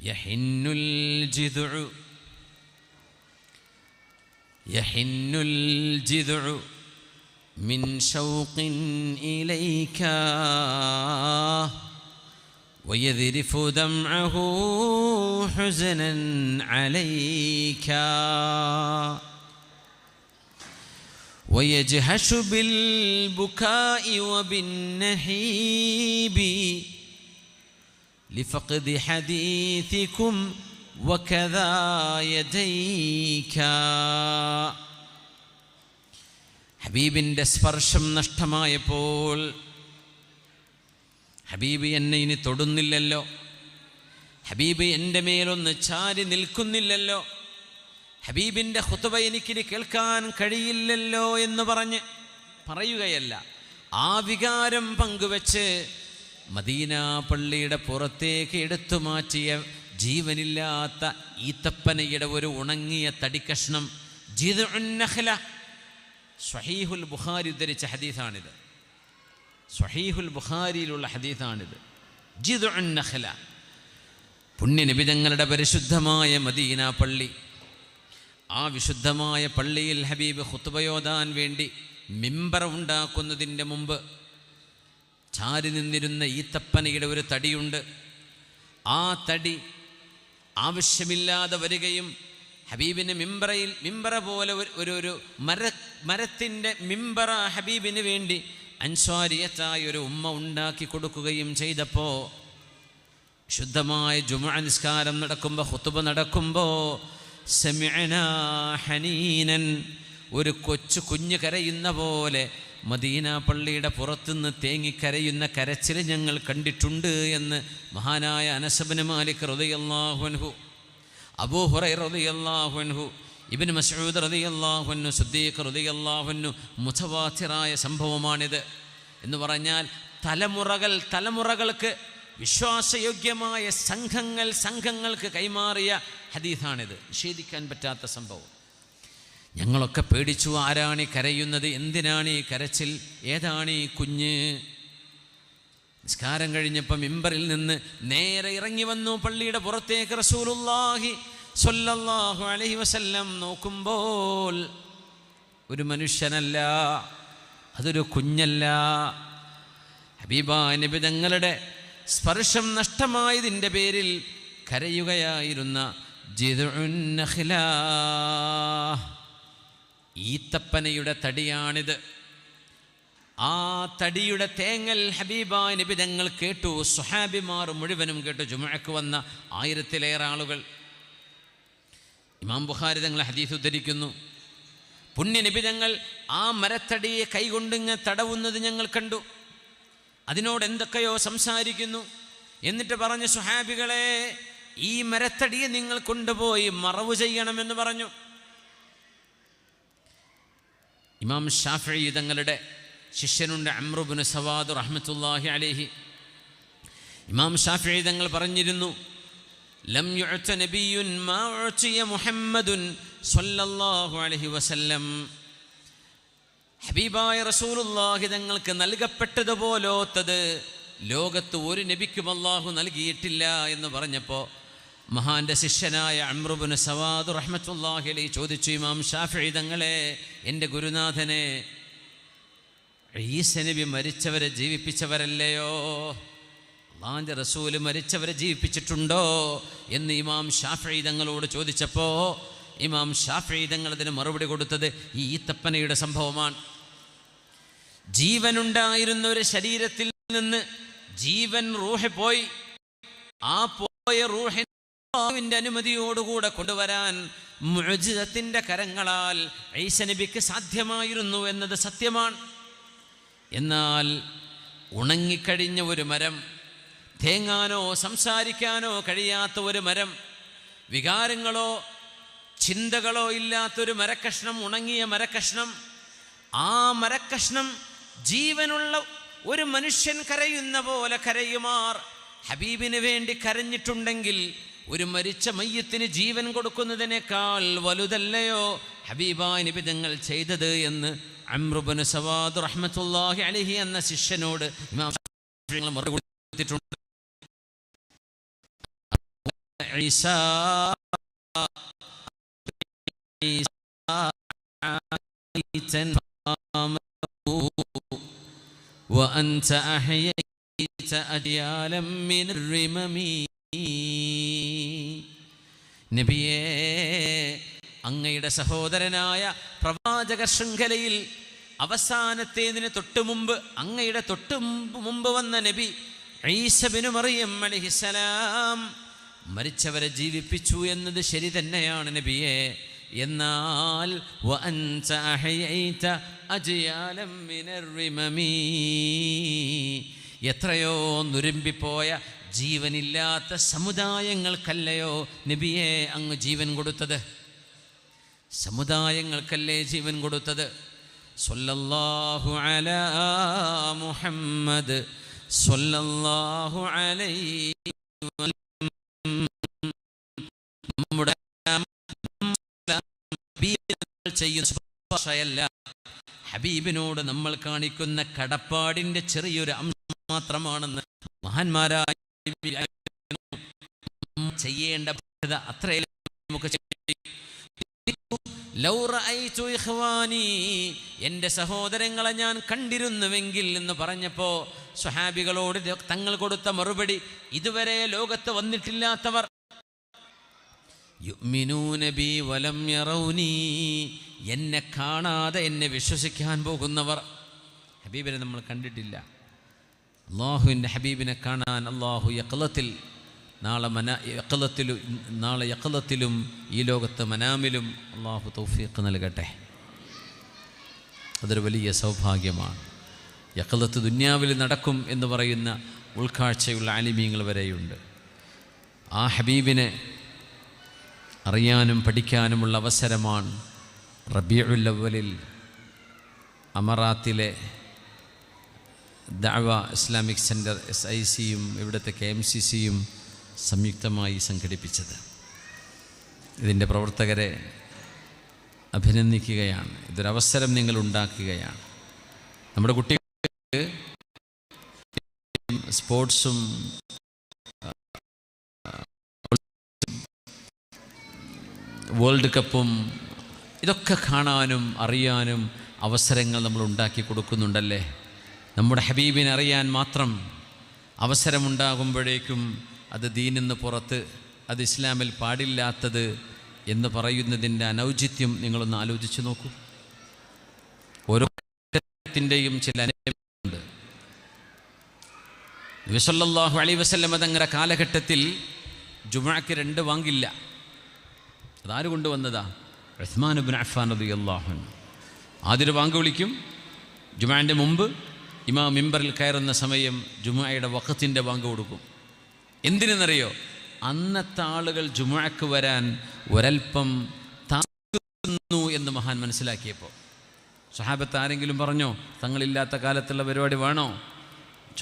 യഹിന്നുൽ ജിദ്ഉ മിൻ ശൗഖിൻ ഇലൈക വയദ്രിഫു ദംഅഹു ഹുസ്നൻ അലൈക ويجهش بالبكاء وبالنحيب لفقد حديثكم وكذا يديك. ഹബീബിൻ്റെ സ്പർശം നഷ്ടമായപ്പോൾ ഹബീബ് എന്നെ ഇനി തൊടുന്നില്ലല്ലോ, ഹബീബ് എൻ്റെ മേലൊന്ന് ചാരി നിൽക്കുന്നില്ലല്ലോ, ഹബീബിൻ്റെ ഖുതുബ എനിക്കിനി കേൾക്കാൻ കഴിയില്ലല്ലോ എന്ന് പറയുകയല്ല, ആ വികാരം പങ്കുവെച്ച് മദീന പള്ളിയുടെ പുറത്തേക്ക് എടുത്തു മാറ്റിയ ജീവനില്ലാത്ത ഈത്തപ്പനയുടെ ഒരു ഉണങ്ങിയ തടിക്കഷ്ണം ജിദ്ഉൻ നഖ്ല. സ്വഹീഹുൽ ബുഖാരി ഉദ്ധരിച്ച ഹദീസാണിത്, സ്വഹീഹുൽ ബുഖാരിയിലുള്ള ഹദീസാണിത്. ജിദ്ഉൻ നഖ്ല, പുണ്യനബി തങ്ങളുടെ പരിശുദ്ധമായ മദീന പള്ളി. ആ വിശുദ്ധമായ പള്ളിയിൽ ഹബീബ് ഖുതുബയോദാൻ വേണ്ടി മിമ്പർ ഉണ്ടാക്കുന്നതിൻ്റെ മുമ്പ് ചാരി നിന്നിരുന്ന ഈത്തപ്പനയുടെ ഒരു തടിയുണ്ട്. ആ തടി ആവശ്യമില്ലാതെ വരികയും ഹബീബിന് മിമ്പറ പോലെ ഒരു മരത്തിൻ്റെ മിമ്പറ ഹബീബിന് വേണ്ടി അൻസ്വാരിയത്തായ ഒരു ഉമ്മ ഉണ്ടാക്കി കൊടുക്കുകയും ചെയ്തപ്പോൾ ശുദ്ധമായ ജുമുഅ നിസ്കാരം നടക്കുമ്പോൾ, ഖുതുബ നടക്കുമ്പോൾ സമിഅനാ ഹനീനൻ, ഒരു കുഞ്ഞ് കരയുന്ന പോലെ മദീന പള്ളിയുടെ പുറത്തുനിന്ന് തേങ്ങിക്കരയുന്ന കരച്ചിൽ ഞങ്ങൾ കണ്ടിട്ടുണ്ട് എന്ന് മഹാനായ അനസ് ഇബ്നു മാലിക് റളിയല്ലാഹു അൻഹു, അബൂ ഹുറൈറ റളിയല്ലാഹു അൻഹു, ഇബ്നു മസ്ഊദ് റളിയല്ലാഹു അൻഹു, സിദ്ദീഖ് റളിയല്ലാഹു അൻഹു, മുതവാത്തിറായ സംഭവമാണിത്. എന്ന് പറഞ്ഞാൽ തലമുറകൾക്ക് വിശ്വാസയോഗ്യമായ സംഘങ്ങൾക്ക് കൈമാറിയ ഹദീസാണിത്. നിഷേധിക്കാൻ പറ്റാത്ത സംഭവം. ഞങ്ങളൊക്കെ പേടിച്ചു, ആരാണ് കരയുന്നത്, എന്തിനാണ് ഈ കരച്ചിൽ, ഏതാണ് ഈ കുഞ്ഞ്? നിസ്കാരം കഴിഞ്ഞപ്പോൾ മിമ്പറിൽ നിന്ന് നേരെ ഇറങ്ങി വന്നു പള്ളിയുടെ പുറത്തേക്ക് റസൂലുള്ളാഹി സ്വല്ലല്ലാഹു അലൈഹി വസല്ലം. നോക്കുമ്പോൾ ഒരു മനുഷ്യനല്ല, അതൊരു കുഞ്ഞല്ല. ഹബീബായ നബി തങ്ങളുടെ സ്പർശം നഷ്ടമായതിൻ്റെ പേരിൽ കരയുകയായിരുന്ന ജിദ്ഉൻ നഖ്ല, ഈത്തപ്പനയുടെ തടിയാണിത്. ആ തടിയുടെ തേങ്ങൽ ഹബീബായ നബി തങ്ങൾ കേട്ടു, സ്വഹാബിമാർ മുഴുവനും കേട്ടു. ജുമുഅക്ക് വന്ന 1000-ലേറെ ആളുകൾ. ഇമാം ബുഖാരി തങ്ങൾ ഹദീസ് ഉദ്ധരിക്കുന്നു, പുണ്യ നബി തങ്ങൾ ആ മരത്തടിയെ കൈകൊണ്ടിങ്ങ് തടവുന്നത് ഞങ്ങൾ കണ്ടു. അതിനോട് എന്തൊക്കെയോ സംസാരിക്കുന്നു. എന്നിട്ട് പറഞ്ഞു, സ്വഹാബികളെ, ഈ മരത്തടിയെ നിങ്ങൾ കൊണ്ടുപോയി മറവ് ചെയ്യണമെന്ന് പറഞ്ഞു. ഇമാം ഷാഫിഈ തങ്ങളുടെ ശിഷ്യനുണ്ട് അംർ ഇബ്നു സവാദ് റഹ്മത്തുള്ളാഹി അലൈഹി. ഇമാം ഷാഫിഈ തങ്ങൾ പറഞ്ഞിരുന്നു, ലം യുഅത നബിയ്യുൻ മാ ഉഅതിയ മുഹമ്മദുൻ സ്വല്ലല്ലാഹു അലൈഹി വസല്ലം. ഹബീബായ റസൂലുള്ളാഹി തങ്ങൾക്ക് നൽകപ്പെട്ടതുപോലോത്തത് ലോകത്ത് ഒരു നബിക്കും അല്ലാഹു നൽകിയിട്ടില്ല എന്ന് പറഞ്ഞപ്പോൾ മഹാന്റെ ശിഷ്യനായ അംർ ഇബ്നു സവാദ് റഹ്മത്തുള്ളാഹി അലൈഹി ചോദിച്ചു, ഇമാം ഷാഫിഈ തങ്ങളെ, എൻ്റെ ഗുരുനാഥനെ, ഈസ നബി മരിച്ചവരെ ജീവിപ്പിച്ചവരല്ലയോ? അല്ലാഹുവിൻ്റെ റസൂൽ മരിച്ചവരെ ജീവിപ്പിച്ചിട്ടുണ്ടോ എന്ന് ഇമാം ഷാഫിഈ തങ്ങളോട് ചോദിച്ചപ്പോൾ ഇമാം ഷാഫിഈ തങ്ങൾ അതിന് മറുപടി കൊടുത്തത് ഈ ഈത്തപ്പനയുടെ സംഭവമാണ്. ജീവനുണ്ടായിരുന്ന ഒരു ശരീരത്തിൽ നിന്ന് ജീവൻ റൂഹ് പോയി. ആ പോയ റൂഹിന്റെ അനുമതിയോടുകൂടെ കൊണ്ടുവരാൻ മുഅ്ജിസത്തിന്റെ കരങ്ങളാൽ ഈസ നബിക്ക് സാധ്യമായിരുന്നു എന്നത് സത്യമാണ്. എന്നാൽ ഉണങ്ങിക്കഴിഞ്ഞ ഒരു മരം, തേങ്ങാനോ സംസാരിക്കാനോ കഴിയാത്ത ഒരു മരം, വികാരങ്ങളോ ചിന്തകളോ ഇല്ലാത്തൊരു മരക്കഷ്ണം, ഉണങ്ങിയ മരക്കഷ്ണം, ആ മരക്കഷ്ണം ജീവനുള്ള ഒരു മനുഷ്യൻ കരയുന്ന പോലെ കരയുമാർ ഹബീബിന് വേണ്ടി കരഞ്ഞിട്ടുണ്ടെങ്കിൽ ഒരു മരിച്ച മയ്യത്തിന് ജീവൻ കൊടുക്കുന്നതിനേക്കാൾ വലുതല്ലയോ ഹബീബായ നബി തങ്ങൾ ചെയ്തത് എന്ന് അംർ ഇബ്നു സവാദ് റഹ്മത്തുള്ളാഹി അലൈഹി എന്ന ശിഷ്യനോട് ഇമാം മറുപടി കൊടുത്തിട്ടുണ്ട്. ഈസാ وأنت أحييت أجيالا من الرمم നബിയേ, അങ്ങയുടെ സഹോദരനായ പ്രവാചക ശൃംഖലയിൽ അവസാനത്തേതിന് തൊട്ടുമുമ്പ്, അങ്ങയുടെ തൊട്ടുമുമ്പ് വന്ന നബി ഈസ ബിനു മറിയം അലൈഹിസ്സലാം മരിച്ചവരെ ജീവിപ്പിച്ചു എന്നത് ശരി തന്നെയാണ് നബിയേ. എന്നാൽ വഅൻത അഹയൈത അജ്യാലം മിനർ റിമമി, എത്രയോ നുരുമ്പിപ്പോയ ജീവനില്ലാത്ത സമുദായങ്ങൾക്കല്ലയോ നബിയെ അങ്ങ് ജീവൻ കൊടുത്തത്? സമുദായങ്ങൾക്കല്ലേ ജീവൻ കൊടുത്തത്? സ്വല്ലല്ലാഹു അലാ മുഹമ്മദ് സ്വല്ലല്ലാഹു അലൈഹി നമ്മുടെ ചെയ്യുന്ന ഹബീബിനോട് നമ്മൾ കാണിക്കുന്ന കടപ്പാടിൻ്റെ ചെറിയൊരു അംശം മാത്രമാണെന്ന് മഹാന്മാരായ ചെയ്യേണ്ട ബാധ്യത അത്രയും നമുക്ക്. ലൗ റഅയ്തു ഇഖ്വാനി, എൻ്റെ സഹോദരങ്ങളെ ഞാൻ കണ്ടിരുന്നുവെങ്കിൽ എന്ന് പറഞ്ഞപ്പോൾ സ്വഹാബികളോട് തങ്ങൾ കൊടുത്ത മറുപടി, ഇതുവരെ ലോകത്ത് വന്നിട്ടില്ലാത്തവർ, യുഅ്മിനൂന ബി വലം യറൗനി, എന്നെ കാണാതെ എന്നെ വിശ്വസിക്കാൻ പോകുന്നവർ. ഹബീബിനെ നമ്മൾ കണ്ടിട്ടില്ല. അള്ളാഹുവിൻ്റെ ഹബീബിനെ കാണാൻ അള്ളാഹു യഖ്ലത്തിൽ, നാളെ യഖ്ലത്തിലും ഈ ലോകത്ത് മനാമിലും അള്ളാഹു തൗഫീഖ് നൽകട്ടെ. അതൊരു വലിയ സൗഭാഗ്യമാണ്. യഖ്ലത്ത് ദുന്യാവിൽ നടക്കും എന്ന് പറയുന്ന ഉൾക്കാഴ്ചയുള്ള ആലിമീങ്ങൾ വരെയുണ്ട്. ആ ഹബീബിനെ അറിയാനും പഠിക്കാനുമുള്ള അവസരമാണ് റബീഉൽ അവ്വലിൽ അമറാത്തിലെ ദഅവ ഇസ്ലാമിക് സെൻറ്റർ SICയും ഇവിടുത്തെ KMCCയും സംയുക്തമായി സംഘടിപ്പിച്ചത്. ഇതിൻ്റെ പ്രവർത്തകരെ അഭിനന്ദിക്കുകയാണ്. ഇതൊരവസരം നിങ്ങൾ ഉണ്ടാക്കുകയാണ്. നമ്മുടെ കുട്ടികൾക്ക് സ്പോർട്സും വേൾഡ് കപ്പും ഇതൊക്കെ കാണാനും അറിയാനും അവസരങ്ങൾ നമ്മൾ ഉണ്ടാക്കി കൊടുക്കുന്നുണ്ടല്ലേ. നമ്മുടെ ഹബീബിനെ അറിയാൻ മാത്രം അവസരമുണ്ടാകുമ്പോഴേക്കും അത് ദീനിന്ന് പുറത്ത്, അത് ഇസ്ലാമിൽ പാടില്ലാത്തത് എന്ന് പറയുന്നതിൻ്റെ അനൗചിത്യം നിങ്ങളൊന്ന് ആലോചിച്ച് നോക്കൂ. ഓരോ ത്തിൻ്റെയും ചില അനുഭവമുണ്ട്. നബി സല്ലല്ലാഹു അലൈഹി വസല്ലം തങ്ങളുടെ കാലഘട്ടത്തിൽ ജുമുഅക്ക് 2 വാങ്ങില്ല. അതാര് കൊണ്ടുവന്നതാ? ഉസ്മാൻ ഇബ്നു അഫ്ഫാൻ റളിയല്ലാഹു അൻഹു. ആദ്യം വാങ്ക് വിളിക്കും. ജുമുഅൻ്റെ മുമ്പ് ഇമാം മിമ്പറിൽ കയറുന്ന സമയം ജുമുഅയുടെ വഖത്തിൻ്റെ വാങ്ക് കൊടുക്കും. എന്തിനെന്നറിയോ? അന്നത്തെ ആളുകൾ ജുമുഅക്ക് വരാൻ ഒരൽപ്പം താമസിക്കുന്നു എന്ന് മഹാൻ മനസ്സിലാക്കിയപ്പോൾ. സ്വഹാബത്ത് ആരെങ്കിലും പറഞ്ഞോ തങ്ങളില്ലാത്ത കാലത്തുള്ള പരിപാടി വേണോ?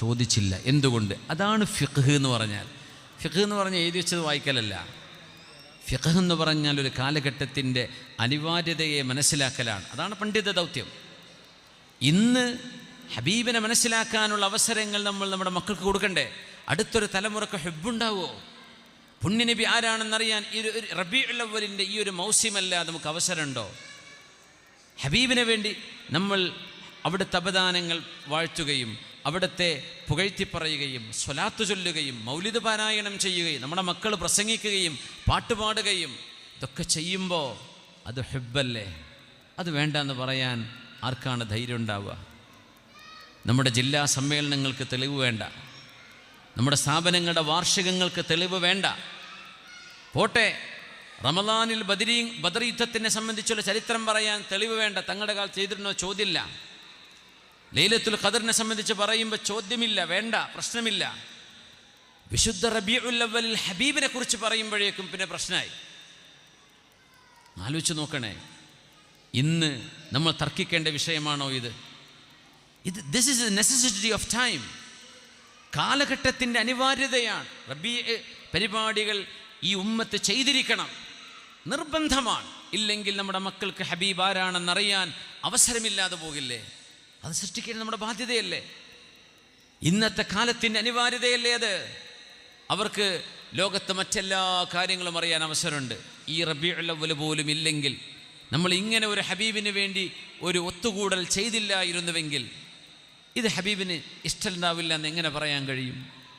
ചോദിച്ചില്ല. എന്തുകൊണ്ട്? അതാണ് ഫിഖ് എന്ന് പറഞ്ഞാൽ. ഫിഖ് എന്ന് പറഞ്ഞാൽ എഴുതി വെച്ചത് വായിക്കലല്ല. ഫിഖ് എന്ന് പറഞ്ഞാൽ ഒരു കാലഘട്ടത്തിൻ്റെ അനിവാര്യതയെ മനസ്സിലാക്കലാണ്. അതാണ് പണ്ഡിത ദൗത്യം. ഇന്ന് ഹബീബിനെ മനസ്സിലാക്കാനുള്ള അവസരങ്ങൾ നമ്മൾ നമ്മുടെ മക്കൾക്ക് കൊടുക്കണ്ടേ? അടുത്തൊരു തലമുറക്ക് ഹബ്ബുണ്ടാവുമോ? പുണ്യനബി ആരാണെന്നറിയാൻ ഈ റബീഉൽ അവ്വലിൻ്റെ ഈ ഒരു മൗസിമല്ലാതെ നമുക്ക് അവസരമുണ്ടോ? ഹബീബിനെ വേണ്ടി നമ്മൾ അവിടുത്തെ അപദാനങ്ങൾ വാഴ്ത്തുകയും അവിടുത്തെ പുകഴ്ത്തി പറയുകയും സ്വലാത്ത് ചൊല്ലുകയും മൗലിദ് പാരായണം ചെയ്യുകയും നമ്മുടെ മക്കൾ പ്രസംഗിക്കുകയും പാട്ടുപാടുകയും ഇതൊക്കെ ചെയ്യുമ്പോൾ അത് ഹുബ്ബല്ലേ? അത് വേണ്ടെന്ന് പറയാൻ ആർക്കാണ് ധൈര്യം ഉണ്ടാവുക? നമ്മുടെ ജില്ലാ സമ്മേളനങ്ങൾക്ക് തെളിവ് വേണ്ട, നമ്മുടെ സ്ഥാപനങ്ങളുടെ വാർഷികങ്ങൾക്ക് തെളിവ് വേണ്ട. പോട്ടെ, റമദാനിൽ ബദർ യുദ്ധത്തിനെ സംബന്ധിച്ചുള്ള ചരിത്രം പറയാൻ തെളിവ് വേണ്ട. തങ്ങളുടെ കാലത്ത് ചെയ്തിരുന്നോ? ചോദ്യമില്ല. ലൈലത്തുൽ ഖദറിനെ സംബന്ധിച്ച് പറയുമ്പോൾ ചോദ്യമില്ല, വേണ്ട, പ്രശ്നമില്ല. വിശുദ്ധ റബീഉൽ അവ്വലിൽ ഹബീബിനെ കുറിച്ച് പറയുമ്പോഴേക്കും പിന്നെ പ്രശ്നമായി. ആലോചിച്ച് നോക്കണേ, ഇന്ന് നമ്മൾ തർക്കിക്കേണ്ട വിഷയമാണോ ഇത്? This is A necessity of time. കാലഘട്ടത്തിൻ്റെ അനിവാര്യതയാണ്. റബീഉ പരിപാടികൾ ഈ ഉമ്മത്ത് ചെയ്തിരിക്കണം, നിർബന്ധമാണ്. ഇല്ലെങ്കിൽ നമ്മുടെ മക്കൾക്ക് ഹബീബ് ആരാണെന്നറിയാൻ അവസരമില്ലാതെ പോകില്ലേ? അത് സൃഷ്ടിക്കേണ്ട നമ്മുടെ ബാധ്യതയല്ലേ? ഇന്നത്തെ കാലത്തിൻ്റെ അനിവാര്യതയല്ലേ അത്? അവർക്ക് ലോകത്ത് മറ്റെല്ലാ കാര്യങ്ങളും അറിയാൻ അവസരമുണ്ട്. ഈ റബീഉൽ അവ്വൽ പോലും ഇല്ലെങ്കിൽ, നമ്മൾ ഇങ്ങനെ ഒരു ഹബീബിന് വേണ്ടി ഒരു ഒത്തുകൂടൽ ചെയ്തില്ലായിരുന്നുവെങ്കിൽ ഇത് ഹബീബിന് ഇഷ്ടമുണ്ടാവില്ല എന്ന് എങ്ങനെ പറയാൻ കഴിയും?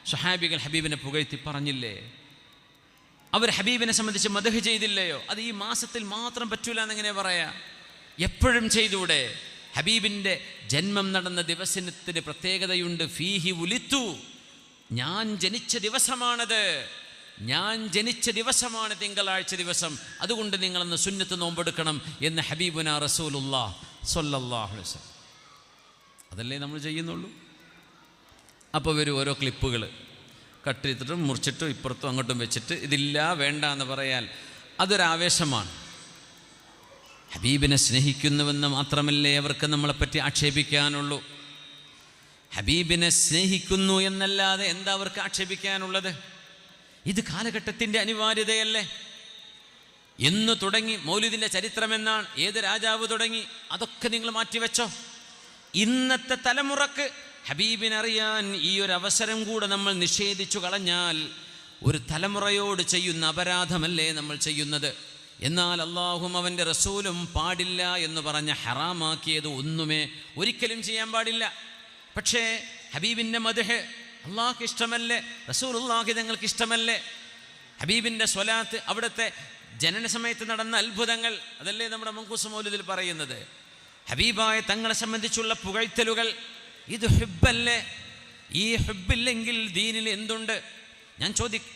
സ്വഹാബികൾ ഹബീബിനെ പുകഴ്ത്തി പറഞ്ഞില്ലേ? അവർ ഹബീബിനെ സംബന്ധിച്ച് മദ്ഹ് ചെയ്തില്ലയോ? അത് ഈ മാസത്തിൽ മാത്രം പറ്റൂല എന്നെങ്ങനെ പറയാ? എപ്പോഴും ചെയ്തൂടെ? ഹബീബിൻ്റെ ജന്മം നടന്ന ദിവസത്തിന് പ്രത്യേകതയുണ്ട്. ഫീഹി ഉലിത്തു, ഞാൻ ജനിച്ച ദിവസമാണത്, ഞാൻ ജനിച്ച ദിവസമാണ് തിങ്കളാഴ്ച ദിവസം, അതുകൊണ്ട് നിങ്ങളന്ന് സുന്നത്ത് നോമ്പെടുക്കണം എന്ന് ഹബീബുനാ റസൂലുള്ളാഹ് സ്വല്ലല്ലാഹു അലൈഹി വസല്ലം. അതല്ലേ നമ്മൾ ചെയ്യുന്നുള്ളൂ. അപ്പോൾ വരും ഓരോ ക്ലിപ്പുകൾ കട്ട് ചെയ്തിട്ടും മുറിച്ചിട്ടും ഇപ്പുറത്തും അങ്ങോട്ടും വെച്ചിട്ട് ഇതില്ല വേണ്ട എന്ന് പറയാൻ അതൊരാവേശമാണ്. ഹബീബിനെ സ്നേഹിക്കുന്നുവെന്ന് മാത്രമല്ലേ അവർക്ക് നമ്മളെപ്പറ്റി ആക്ഷേപിക്കാനുള്ളൂ. ഹബീബിനെ സ്നേഹിക്കുന്നു എന്നല്ലാതെ എന്താ അവർക്ക് ആക്ഷേപിക്കാനുള്ളത്? ഇത് കാലഘട്ടത്തിൻ്റെ അനിവാര്യതയല്ലേ? എന്ന് തുടങ്ങി മൗലിദിൻ്റെ ചരിത്രമെന്നാണ്, ഏത് രാജാവ് തുടങ്ങി, അതൊക്കെ നിങ്ങൾ മാറ്റിവെച്ചോ. ഇന്നത്തെ തലമുറക്ക് ഹബീബിനറിയാൻ ഈ ഒരു അവസരം കൂടെ നമ്മൾ നിഷേധിച്ചു കളഞ്ഞാൽ ഒരു തലമുറയോട് ചെയ്യുന്ന അപരാധമല്ലേ നമ്മൾ ചെയ്യുന്നത്? എന്നാൽ അള്ളാഹും അവൻ്റെ റസൂലും പാടില്ല എന്ന് പറഞ്ഞ ഹറാമാക്കിയത് ഒന്നുമേ ഒരിക്കലും ചെയ്യാൻ പാടില്ല. പക്ഷേ ഹബീബിൻ്റെ മദ്ഹ് അള്ളാഹ്ക്ക് ഇഷ്ടമല്ലേ? റസൂലുള്ളാഹി തങ്ങൾക്ക് ഇഷ്ടമല്ലേ? ഹബീബിൻ്റെ സ്വലാത്ത്, അവിടുത്തെ ജനന സമയത്ത് നടന്ന അത്ഭുതങ്ങൾ, അതല്ലേ നമ്മുടെ മങ്കൂസ് മൗലിദിൽ പറയുന്നത്. ഹബീബായ തങ്ങളെ സംബന്ധിച്ചുള്ള പുകഴ്ത്തലുകൾ, ഇത് ഹുബ്ബല്ലേ? ഈ ഹുബ്ബില്ലെങ്കിൽ ദീനിൽ എന്തുണ്ട്?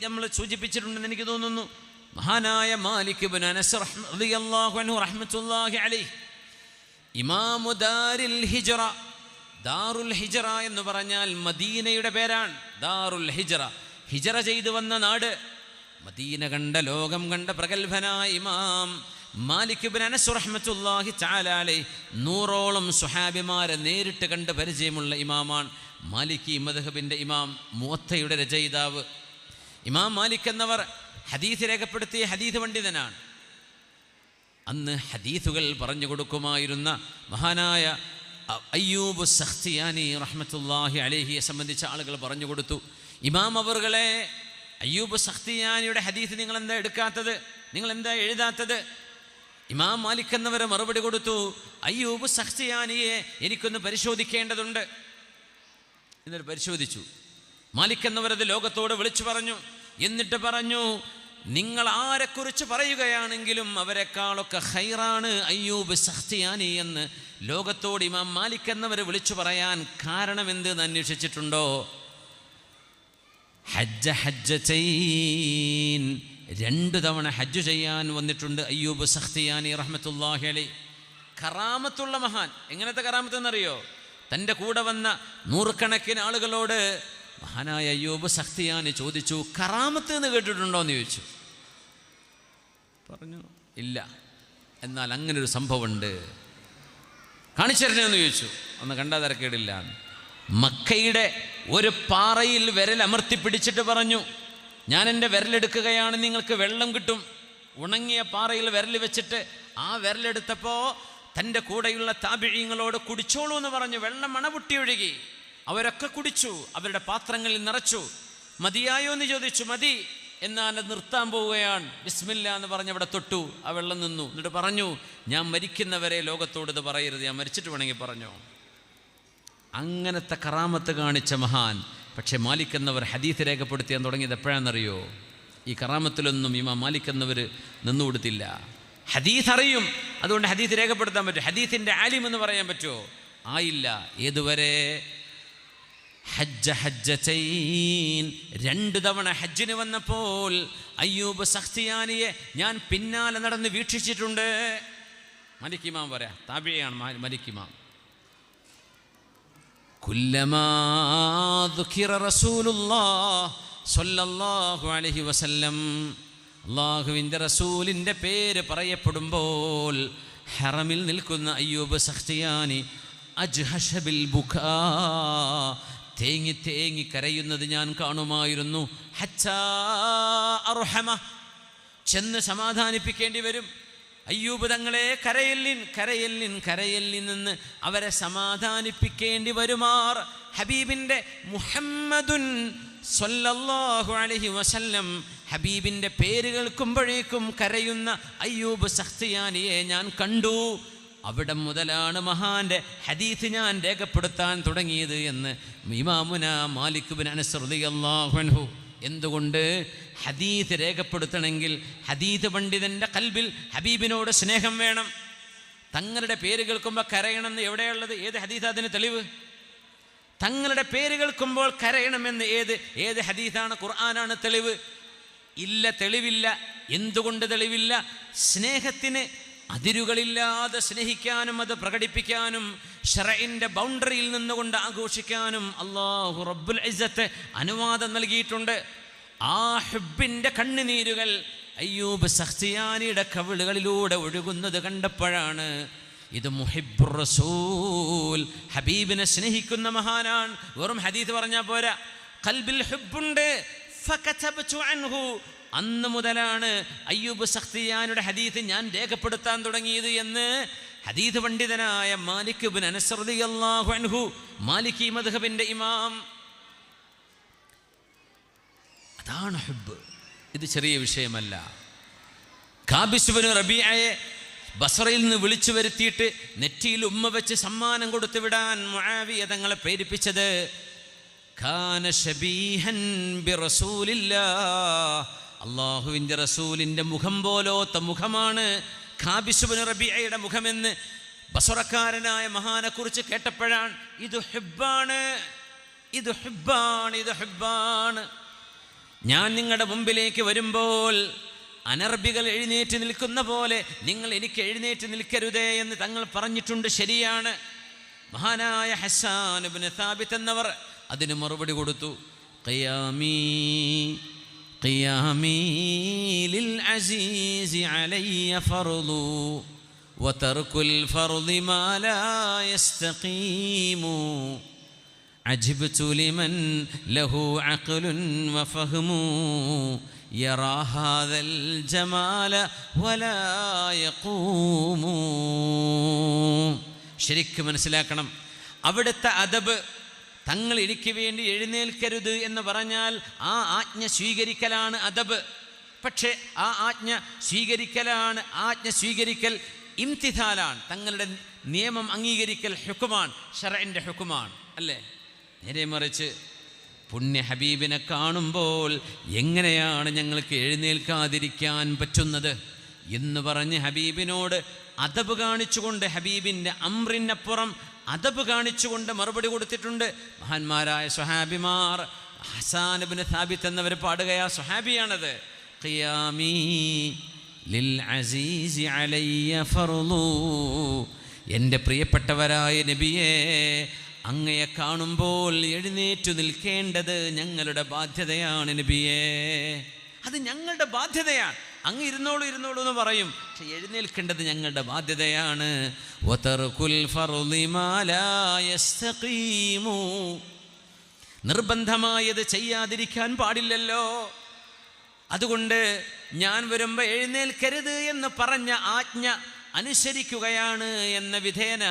നമ്മൾ സൂചിപ്പിച്ചിട്ടുണ്ടെന്ന് എനിക്ക് തോന്നുന്നു. മഹാനായ മാലിക് ഇബ്നു അനസ് റളിയല്ലാഹു അൻഹു റഹ്മത്തുള്ളാഹി അലൈഹി, ഇമാമു ദാരിൽ ഹിജ്റ. ദാറുൽ ഹിജ്റ എന്ന് പറഞ്ഞാൽ മദീനയുടെ പേരാണ്. ദാറുൽ ഹിജ്റ, ഹിജ്റ ചെയ്തു വന്ന നാട്. മദീന കണ്ട, ലോകം കണ്ട പ്രഗത്ഭനായ ഇമാം മാലിക് ഇബ്നു അനസ് റഹ്മത്തുള്ളാഹി തആല അലൈഹി 100ഓളം സ്വഹാബിമാരെ നേരിട്ട് കണ്ട് പരിചയമുള്ള ഇമാമാണ്. മാലിക്കി മദ്ഹബിൻ്റെ ഇമാം, മുവത്തയുടെ രചയിതാവ്. ഇമാം മാലിക് എന്നവർ ഹദീസ് രേഖപ്പെടുത്തിയ ഹദീസ് പണ്ഡിതനാണ്. അന്ന് ഹദീസുകൾ പറഞ്ഞു കൊടുക്കുമായിരുന്ന മഹാനായ അയ്യൂബ് സഖ്തിയാനി റഹ്മത്തുള്ളാഹി അലൈഹിയെ സംബന്ധിച്ച ആളുകൾ പറഞ്ഞു കൊടുത്തു, ഇമാം അവറുകളെ, അയ്യൂബ് സഖ്തിയാനിയുടെ ഹദീസ് നിങ്ങൾ എന്താ എടുക്കാത്തത്? നിങ്ങൾ എന്താ എഴുതാത്തത്? ഇമാം മാലിക് എന്നവരെ മറുപടി കൊടുത്തു, അയ്യൂബ് സഖ്തിയാനിയെ എനിക്കൊന്ന് പരിശോധിക്കേണ്ടതുണ്ട്. എന്നിട്ട് പരിശോധിച്ചു. മാലിക് എന്നവരത് ലോകത്തോട് വിളിച്ചു പറഞ്ഞു. എന്നിട്ട് പറഞ്ഞു, നിങ്ങൾ ആരെക്കുറിച്ച് പറയുകയാണെങ്കിലും അവരെക്കാളൊക്കെ ഖൈറാണ് അയ്യൂബ് സഖ്തിയാനി എന്ന് ലോകത്തോട് ഇമാം മാലിക് എന്നവരെ വിളിച്ചു പറയാൻ കാരണമെന്തെന്ന് അന്വേഷിച്ചിട്ടുണ്ടോ? ഹജ്ജതൈൻ, 2 തവണ ഹജ്ജ് ചെയ്യാൻ വന്നിട്ടുണ്ട് അയ്യൂബ് സഖ്തിയാനി റഹ്മത്തുള്ളാഹി അലൈഹി. കറാമത്തുള്ള മഹാൻ. എങ്ങനത്തെ കറാമത്ത് എന്നറിയോ? തൻ്റെ കൂടെ വന്ന 100 കണക്കിന് ആളുകളോട് മഹാനായ അയ്യൂബ് സഖ്തിയാനി ചോദിച്ചു, കറാമത്ത് എന്ന് കേട്ടിട്ടുണ്ടോ എന്ന് ചോദിച്ചു. പറഞ്ഞു, ഇല്ല. എന്നാൽ അങ്ങനൊരു സംഭവമുണ്ട്, കാണിച്ചറിഞ്ഞെന്ന് ചോദിച്ചു. ഒന്ന് കണ്ടാൽ തിരക്കേടില്ല. മക്കയുടെ ഒരു പാറയിൽ വിരൽ അമർത്തി പിടിച്ചിട്ട് പറഞ്ഞു, ഞാൻ എൻ്റെ വിരലെടുക്കുകയാണ്, നിങ്ങൾക്ക് വെള്ളം കിട്ടും. ഉണങ്ങിയ പാറയിൽ വിരൽ വെച്ചിട്ട് ആ വിരലെടുത്തപ്പോൾ തൻ്റെ കൂടെയുള്ള താബിഈങ്ങളോട് കുടിച്ചോളൂ എന്ന് പറഞ്ഞു. വെള്ളം മണപൊട്ടി ഒഴുകി. അവരൊക്കെ കുടിച്ചു, അവരുടെ പാത്രങ്ങളിൽ നിറച്ചു. മതിയായോ എന്ന് ചോദിച്ചു. മതി. എന്നാൽ അത് നിർത്താൻ പോവുകയാണ്. ബിസ്മില്ലാ എന്ന് പറഞ്ഞ് അവിടെ തൊട്ടു. ആ വെള്ളം നിന്നു. എന്നിട്ട് പറഞ്ഞു, ഞാൻ മരിക്കുന്നവരെ ലോകത്തോട് ഇത് പറയരുത്, ഞാൻ മരിച്ചിട്ട് വേണമെങ്കിൽ പറഞ്ഞു. അങ്ങനത്തെ കറാമത്ത് കാണിച്ച മഹാൻ. പക്ഷേ മാലിക് എന്നവർ ഹദീസ് രേഖപ്പെടുത്തിയാൻ തുടങ്ങിയത് എപ്പോഴാണെന്നറിയോ? ഈ കറാമത്തിലൊന്നും ഇമാം മാലിക് എന്നവർ നിന്നുകൊടുത്തില്ല. ഹദീസ് അറിയും, അതുകൊണ്ട് ഹദീസ് രേഖപ്പെടുത്താൻ പറ്റും. ഹദീസിൻ്റെ ആലിം എന്ന് പറയാൻ പറ്റുമോ? ആയില്ല. ഏതുവരെ? ഹജ്ജതൈൻ, 2 തവണ ഹജ്ജിന് വന്നപ്പോൾ അയ്യൂബ് സഖ്തിയാനിയെ ഞാൻ പിന്നാലെ നടന്ന് വീക്ഷിച്ചിട്ടുണ്ട്. മലിക് ഇമാം പറയാം, താബിഈയാണ് മലിക് ഇമാം. കുല്ലമാ ദുഖിറ റസൂലുള്ളാഹ് സ്വല്ലല്ലാഹു അലൈഹി വസല്ലം, അല്ലാഹുവിൻ്റെ റസൂലിൻ്റെ പേര് പറയപ്പെടുമ്പോൾ ഹറമിൽ നിൽക്കുന്ന അയ്യൂബ് സഖ്തിയാനി അജ്ഹശ ബിൽ ബുകാ, തേങ്ങി തേങ്ങി കരയുന്നത് ഞാൻ കാണുമായിരുന്നു. ഹത്താ അർഹമ, ചെന്ന് സമാധാനിപ്പിക്കേണ്ടി വരും. അയ്യൂബ് തങ്ങളെ കരയല്ലിൻ കരയല്ലിൻ കരയല്ലിൻ നിന്ന് അവരെ സമാധാനിപ്പിക്കേണ്ടി വരുമാർ ഹബീബിൻ്റെ മുഹമ്മദുൻ സ്വല്ലല്ലാഹു അലൈഹി വസല്ലം ഹബീബിൻ്റെ പേര് കേൾക്കുമ്പോഴേക്കും കരയുന്ന അയ്യൂബ് സഖ്തിയാനിയെ ഞാൻ കണ്ടു. അവിടെ മുതലാണ് മഹാന്റെ ഹദീസ് ഞാൻ രേഖപ്പെടുത്താൻ തുടങ്ങിയത് എന്ന് ഇമാമുന മാലിക് ബിൻ അനസ് റളിയല്ലാഹു അൻഹു. എന്തുകൊണ്ട്? ഹദീസ് രേഖപ്പെടുത്തണമെങ്കിൽ ഹദീസ് പണ്ഡിതൻ്റെ ഖൽബിൽ ഹബീബിനോട് സ്നേഹം വേണം. തങ്ങളുടെ പേര് കേൾക്കുമ്പോൾ കരയണമെന്ന് എവിടെയുള്ളത്? ഏത് ഹദീസ് അതിന് തെളിവ്? തങ്ങളുടെ പേര് കേൾക്കുമ്പോൾ കരയണമെന്ന് ഏത് ഹദീസാണ്? ഖുർആനാണ് തെളിവ്? ഇല്ല, തെളിവില്ല. എന്തുകൊണ്ട് തെളിവില്ല? സ്നേഹത്തിന് അതിരുകളില്ലാതെ സ്നേഹിക്കാനും അത് പ്രകടിപ്പിക്കാനും ശറഇന്റെ ബൗണ്ടറിയിൽ നിന്നുകൊണ്ട് ആഘോഷിക്കാനും അല്ലാഹു റബ്ബുൽ ഇസ്സത്ത് അനുവാദം നൽകിയിട്ടുണ്ട്. ആ ഹുബ്ബിൻ്റെ കണ്ണുനീരുകൾ അയ്യൂബ് സഖ്തിയാനിയുടെ കവിളുകളിലൂടെ ഒഴുകുന്നത് കണ്ടപ്പോഴാണ് ഇത് മുഹിബ്ബുർ റസൂൽ, ഹബീബിനെ സ്നേഹിക്കുന്ന മഹാനാണ്. വെറും ഹദീസ് പറഞ്ഞാൽ പോരാ, ഖൽബിൽ ഹുബ്ബുണ്ട്. ഫകതബതു അൻഹു, അന്ന് മുതലാണ് അയ്യൂബ് സഖ്തിയാനിയുടെ ഹദീസ് ഞാൻ രേഖപ്പെടുത്താൻ തുടങ്ങിയത് എന്ന് ഹദീസ് പണ്ഡിതനായ മാലിക് ഇബ്നു അനസ് റളിയല്ലാഹു അൻഹു, മാലിക്കി മദ്ഹബിന്റെ ഇമാം. അതാണ് ഹുബ്ബ്. ഇത് ചെറിയ വിഷയമല്ല. കാബിസ് ഇബ്നു റബീഅയെ ബസ്രയിൽ നിന്ന് വിളിച്ചു വരുത്തിയിട്ട് നെറ്റിയിൽ ഉമ്മ വെച്ച് സമ്മാനം കൊടുത്തു വിടാൻ മുആവിയ തങ്ങളെ പ്രേരിപ്പിച്ചത് കാന ശബീഹൻ ബിറസൂലില്ലാഹ്, അല്ലാഹുവിൻ്റെ റസൂലിൻ്റെ മുഖം പോലോത്ത മുഖമാണ് കാബിസ് ഇബ്നു റബീഅയുടെ മുഖമെന്ന് ബസ്രക്കാരനായ മഹാനെക്കുറിച്ച് കേട്ടപ്പോഴാണ് ഇത് ഹുബ്ബാണ്, ഇത് ഹുബ്ബാണ്, ഇത് ഹുബ്ബാണ്. ഞാൻ നിങ്ങളുടെ മുമ്പിലേക്ക് വരുമ്പോൾ അനർബികൾ എഴുന്നേറ്റ് നിൽക്കുന്ന പോലെ നിങ്ങൾ എനിക്ക് എഴുന്നേറ്റ് നിൽക്കരുതേ എന്ന് തങ്ങൾ പറഞ്ഞിട്ടുണ്ട്. ശരിയാണ്. മഹാനായ ഹസ്സാൻ ഇബ്നു സാബിത്ത് എന്നവർ അതിന് മറുപടി കൊടുത്തു. ഖിയാമീ ഖിയാമീ ലിൽ അസീസി അലയ്യ ഫർളു വതർകുൽ ഫർളി മാ ലാ യസ്തഖീമു അജ്ബതു ലിമൻ ലഹു അഖ്ലുൻ വഫഹ്മു യറാ ഹാദൽ ജമാല വലാ യഖൂമു. ശരിക്കും മനസ്സിലാക്കണം, അവിടുത്തെ അദബ്. തങ്ങൾ എനിക്ക് വേണ്ടി എഴുന്നേൽക്കരുത് എന്ന് പറഞ്ഞാൽ ആ ആജ്ഞ സ്വീകരിക്കലാണ് അദബ്. പക്ഷേ ആ ആജ്ഞ സ്വീകരിക്കൽ ഇംതിഥാലാണ്, തങ്ങളുടെ നിയമം അംഗീകരിക്കൽ ഹുക്കുമാണ്, ശറഇന്റെ ഹുക്കുമാണ്, അല്ലേ? നേരെ മറിച്ച് പുണ്യ ഹബീബിനെ കാണുമ്പോൾ എങ്ങനെയാണ് ഞങ്ങൾക്ക് എഴുന്നേൽക്കാതിരിക്കാൻ പറ്റുന്നത് എന്ന് പറഞ്ഞ് ഹബീബിനോട് അദബ് കാണിച്ചുകൊണ്ട്, ഹബീബിൻ്റെ അമ്രിനപ്പുറം അദബ് കാണിച്ചുകൊണ്ട് മറുപടി കൊടുത്തിട്ടുണ്ട് മഹാന്മാരായ സ്വഹാബിമാർ. ഹസ്സാൻ ഇബ്നു സാബിത്ത് എന്നവർ പാടുകയാ, സ്വഹാബിയാണത്. ഖിയാമീ ലിൽ അസീസി അലയ്യ ഫർളു, എൻ്റെ പ്രിയപ്പെട്ടവരായ നബിയേ, അങ്ങയെ കാണുമ്പോൾ എഴുന്നേറ്റു നിൽക്കേണ്ടത് ഞങ്ങളുടെ ബാധ്യതയാണ് നബിയേ. അത് ഞങ്ങളുടെ ബാധ്യതയാണ്. അങ്ങ് ഇരുന്നോളൂ എന്ന് പറയും, പക്ഷെ എഴുന്നേൽക്കേണ്ടത് ഞങ്ങളുടെ ബാധ്യതയാണ്. വതർകുൽ ഫർളി മാ ലാ യസ്തഖീമു, നിർബന്ധമായത് ചെയ്യാതിരിക്കാൻ പാടില്ലല്ലോ. അതുകൊണ്ട് ഞാൻ വരുമ്പോൾ എഴുന്നേൽക്കരുത് എന്ന് പറഞ്ഞ ആജ്ഞ അനുസരിക്കുകയാണ് എന്ന വിധേന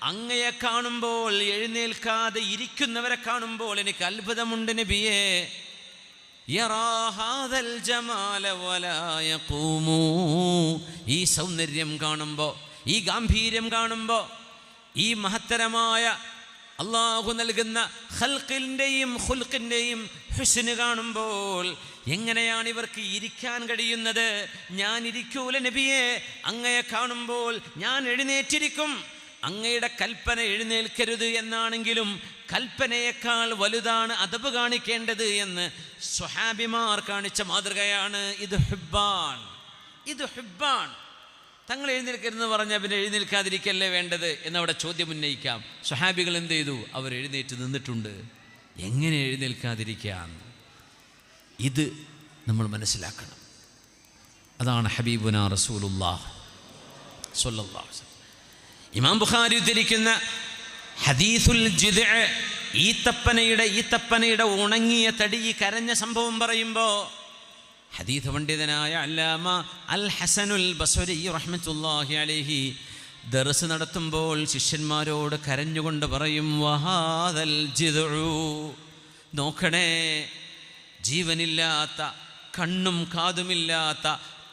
അങ്ങയെ കാണുമ്പോൾ, എഴുന്നേൽക്കാതെ ഇരിക്കുന്നവരെ കാണുമ്പോൾ എനിക്ക് അത്ഭുതമുണ്ട് നബിയേ. യറാ ഹാദൽ ജമാല വലാ യഖൂമു, ഈ സൗന്ദര്യം കാണുമ്പോൾ, ഈ ഗാംഭീര്യം കാണുമ്പോൾ, ഈ മഹത്തരമായ അള്ളാഹു നൽകുന്ന ഖൽഖിൻ്റെയും ഖുൽഖിൻ്റെയും ഹുസ്ന് കാണുമ്പോൾ എങ്ങനെയാണ് ഇവർക്ക് ഇരിക്കാൻ കഴിയുന്നത്? ഞാൻ ഇരിക്കൂല നബിയേ, അങ്ങയെ കാണുമ്പോൾ ഞാൻ എഴുന്നേറ്റിരിക്കും. അങ്ങയുടെ കൽപ്പന എഴുന്നേൽക്കരുത് എന്നാണെങ്കിലും കൽപ്പനയേക്കാൾ വലുതാണ് അദബ് കാണിക്കേണ്ടത് എന്ന് സ്വഹാബിമാർ കാണിച്ച മാതൃകയാണ്. ഇത് ഹുബ്ബാൻ, ഇത് ഹുബ്ബാൻ. തങ്ങൾ എഴുന്നേൽക്കരുതെന്ന് പറഞ്ഞാൽ പിന്നെ എഴുന്നേൽക്കാതിരിക്കല്ലേ വേണ്ടത് എന്നവിടെ ചോദ്യം ഉന്നയിക്കാം. സ്വഹാബികൾ എന്ത് ചെയ്തു? അവർ എഴുന്നേറ്റ് നിന്നിട്ടുണ്ട്. എങ്ങനെ എഴുന്നേൽക്കാതിരിക്കാം? ഇത് നമ്മൾ മനസ്സിലാക്കണം. അതാണ് ഹബീബുനാ റസൂലുള്ളാഹ് സ്വല്ലല്ലാഹു അലൈഹി വസല്ലം. ഇമാം ബുഖാരി ഉദ്ധരിക്കുന്ന ഹദീസുൽ ജിദ്അ, ഈത്തപ്പനയുടെ ഉണങ്ങിയ തടി, കരഞ്ഞ സംഭവം പറയുമ്പോൾ ഹദീസ് പണ്ഡിതനായ അല്ലാമ അൽ ഹസനുൽ ബസ്രി റഹ്മത്തുള്ളാഹി അലൈഹി ദർസ് നടത്തുമ്പോൾ ശിഷ്യന്മാരോട് കരഞ്ഞുകൊണ്ട് പറയും, വഹാദൽ ജിദ്ഉ, നോക്കണേ ജീവനില്ലാത്ത, കണ്ണും കാതുമില്ലാത്ത,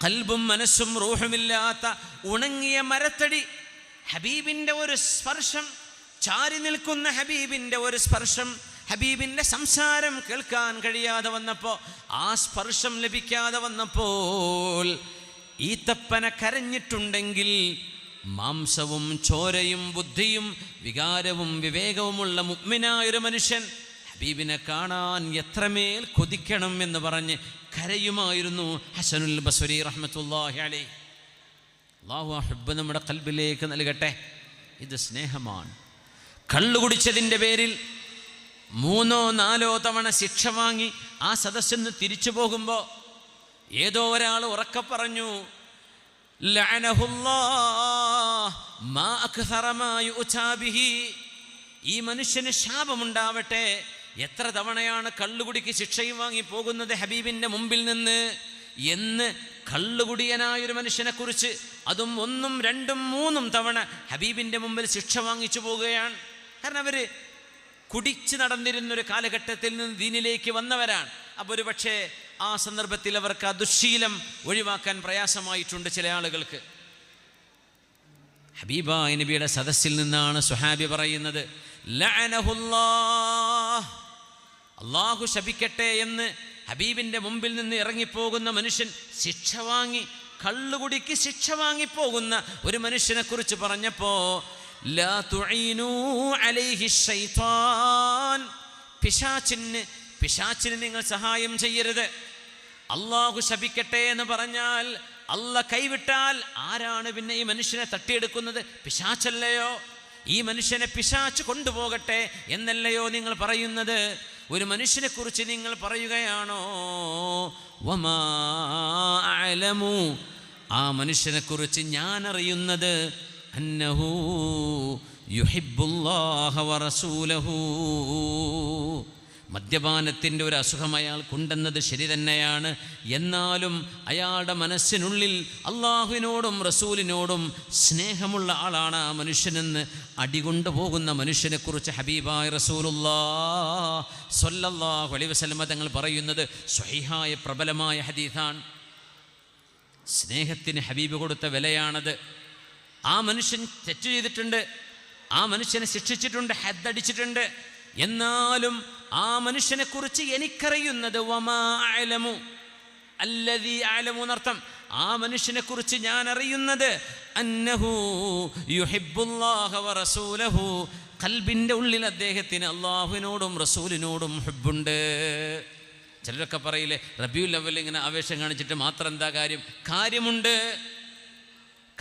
ഖൽബും മനസ്സും റൂഹുമില്ലാത്ത ഉണങ്ങിയ മരത്തടി, ഹബീബിൻ്റെ ഒരു സ്പർശം, ചാരി നിൽക്കുന്ന ഹബീബിൻ്റെ ഒരു സ്പർശം, ഹബീബിൻ്റെ സംസാരം കേൾക്കാൻ കഴിയാതെ വന്നപ്പോൾ, ആ സ്പർശം ലഭിക്കാതെ വന്നപ്പോൾ ഈത്തപ്പന കരഞ്ഞിട്ടുണ്ടെങ്കിൽ മാംസവും ചോരയും ബുദ്ധിയും വികാരവും വിവേകവുമുള്ള മുഅ്മിനായൊരു മനുഷ്യൻ ഹബീബിനെ കാണാൻ എത്രമേൽ കൊതിക്കണം എന്ന് പറഞ്ഞ് കരയുമായിരുന്നു ഹസനുൽ ബസ്രി റഹ്മത്തുള്ളാഹി അലൈഹി. അല്ലാഹു ആ ഹുബ്ബ് നമ്മുടെ ഖൽബിലേക്ക് നൽകട്ടെ. ഇത് സ്നേഹമാണ്. കള്ളു കുടിച്ചതിൻ്റെ പേരിൽ 3-4 തവണ ശിക്ഷ വാങ്ങി ആ സദസ്സിൽ നിന്ന് തിരിച്ചു പോകുമ്പോൾ ഏതോ ഒരാൾ ഉറക്കെ പറഞ്ഞു, ലഅനഹുല്ലാഹ് മാ അക്സറ മാ യുഅ്താ ബിഹി, ഈ മനുഷ്യന് ശാപമുണ്ടാവട്ടെ, എത്ര തവണയാണ് കള്ളുകുടിക്ക് ശിക്ഷയും വാങ്ങി പോകുന്നത് ഹബീബിൻ്റെ മുമ്പിൽ നിന്ന് എന്ന് കള്ളുകുടിയനായൊരു മനുഷ്യനെക്കുറിച്ച്, അതും 1, 2, 3 തവണ ഹബീബിൻ്റെ മുമ്പിൽ ശിക്ഷ വാങ്ങിച്ചു പോവുകയാണ്. കാരണം അവർ കുടിച്ച് നടന്നിരുന്നൊരു കാലഘട്ടത്തിൽ നിന്ന് ദീനിലേക്ക് വന്നവരാണ്. അപ്പോൾ ഒരു പക്ഷേ ആ സന്ദർഭത്തിൽ അവർക്ക് ആ ദുശ്ശീലം ഒഴിവാക്കാൻ പ്രയാസമായിട്ടുണ്ട് ചില ആളുകൾക്ക്. ഹബീബായ നബിയുടെ സദസ്സിൽ നിന്നാണ് സ്വഹാബി പറയുന്നത്, ലഅനഹുല്ലാഹ്, അല്ലാഹു ശപിക്കട്ടെ എന്ന് ഹബീബിൻ്റെ മുമ്പിൽ നിന്ന് ഇറങ്ങിപ്പോകുന്ന മനുഷ്യൻ, ശിക്ഷ വാങ്ങി, കള്ളുകുടിക്ക് ശിക്ഷ വാങ്ങിപ്പോകുന്ന ഒരു മനുഷ്യനെക്കുറിച്ച് പറഞ്ഞപ്പോൾ, ലാ തുഈനൂ അലൈഹി ശൈത്താൻ, പിശാചിന് നിങ്ങൾ സഹായം ചെയ്യരുത്. അല്ലാഹു ശപിക്കട്ടെ എന്ന് പറഞ്ഞാൽ, അല്ല കൈവിട്ടാൽ ആരാണ് പിന്നെ ഈ മനുഷ്യനെ തട്ടിയെടുക്കുന്നത്? പിശാചല്ലയോ? ഈ മനുഷ്യനെ പിശാച് കൊണ്ടുപോകട്ടെ എന്നല്ലയോ നിങ്ങൾ പറയുന്നത്? ഒരു മനുഷ്യനെ കുറിച്ച് നിങ്ങൾ പറയുകയാണോ? വമാ അഅലമു, ആ മനുഷ്യനെ കുറിച്ച് ഞാൻ അറിയുന്നത്, അന്നഹു യുഹിബ്ബുല്ലാഹ വറസൂലഹു, മദ്യപാനത്തിൻ്റെ ഒരു അസുഖം അയാൾക്കുണ്ടെന്നത് ശരി തന്നെയാണ്. എന്നാലും അയാളുടെ മനസ്സിനുള്ളിൽ അള്ളാഹുവിനോടും റസൂലിനോടും സ്നേഹമുള്ള ആളാണ് ആ മനുഷ്യനെന്ന് അടികൊണ്ടു പോകുന്ന മനുഷ്യനെക്കുറിച്ച് ഹബീബായ റസൂലുള്ളാഹി സ്വല്ലല്ലാഹു അലൈഹി വസല്ലം തങ്ങൾ പറയുന്നത് സ്വഹീഹായ പ്രബലമായ ഹദീസാണ്. സ്നേഹത്തിന് ഹബീബ് കൊടുത്ത വിലയാണത്. ആ മനുഷ്യൻ തെറ്റ് ചെയ്തിട്ടുണ്ട്, ആ മനുഷ്യനെ ശിക്ഷിച്ചിട്ടുണ്ട്, ഹദ്ദടിച്ചിട്ടുണ്ട്. എന്നാലും ആ മനുഷ്യനെക്കുറിച്ച് എനിക്കറിയുന്നത്, വമാ അഅലമു അല്ലദീ അഅലമു എന്നർത്ഥം, ആ മനുഷ്യനെക്കുറിച്ച് ഞാൻ അറിയുന്നത്, അന്നഹു യുഹിബ്ബുല്ലാഹ വറസൂലഹു, ഖൽബിൻ്റെ ഉള്ളിൽ അദ്ദേഹത്തിന് അള്ളാഹുവിനോടും റസൂലിനോടും ഹുബ്ബുണ്ട്. ചിലരൊക്കെ പറയില്ലേ, റബീഉൽ അവ്വൽ ഇങ്ങനെ ആവേശം കാണിച്ചിട്ട് മാത്രം എന്താ കാര്യം?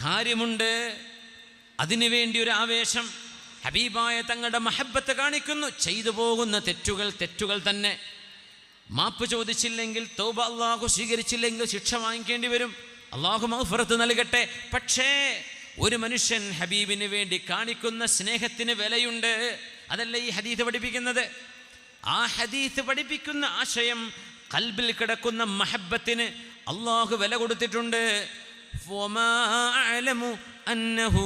കാര്യമുണ്ട്. അതിനുവേണ്ടി ഒരു ആവേശം. ഹബീബായ തങ്ങളുടെ മഹബ്ബത്ത് കാണിക്കുന്നു. ചെയ്തു പോകുന്ന തെറ്റുകൾ തന്നെ. മാപ്പ് ചോദിച്ചില്ലെങ്കിൽ, തൗബ അള്ളാഹു സ്വീകരിച്ചില്ലെങ്കിൽ ശിക്ഷ വാങ്ങിക്കേണ്ടി വരും. അള്ളാഹു മഗ്ഫിറത്ത് നൽകട്ടെ. പക്ഷേ ഒരു മനുഷ്യൻ ഹബീബിന് വേണ്ടി കാണിക്കുന്ന സ്നേഹത്തിന് വിലയുണ്ട്. അതല്ല ഈ ഹദീസ് പഠിപ്പിക്കുന്നത്. ആ ഹദീസ് പഠിപ്പിക്കുന്ന ആശയം, ഖൽബിൽ കിടക്കുന്ന മഹബ്ബത്തിന് അള്ളാഹു വില കൊടുത്തിട്ടുണ്ട്. വമാ അഅലമു അന്നഹു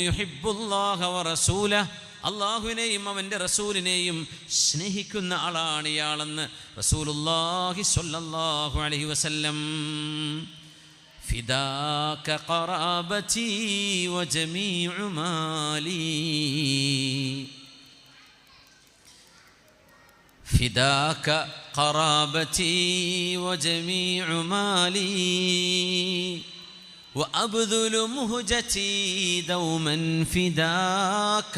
യുഹിബ്ബുല്ലാഹ വറസൂലഹു, അള്ളാഹുവിനെയും അവൻ്റെ റസൂലിനെയും സ്നേഹിക്കുന്ന ആളാണ് ഇയാളെന്ന് റസൂലുള്ളാഹി സ്വല്ലല്ലാഹു അലൈഹി വസല്ലം. ഫിദാക ഖറാബതി വജമീഉ മാലി, ഫിദാക ഖറാബതി വജമീഉ മാലി وأبذل مهجتي دوما فداك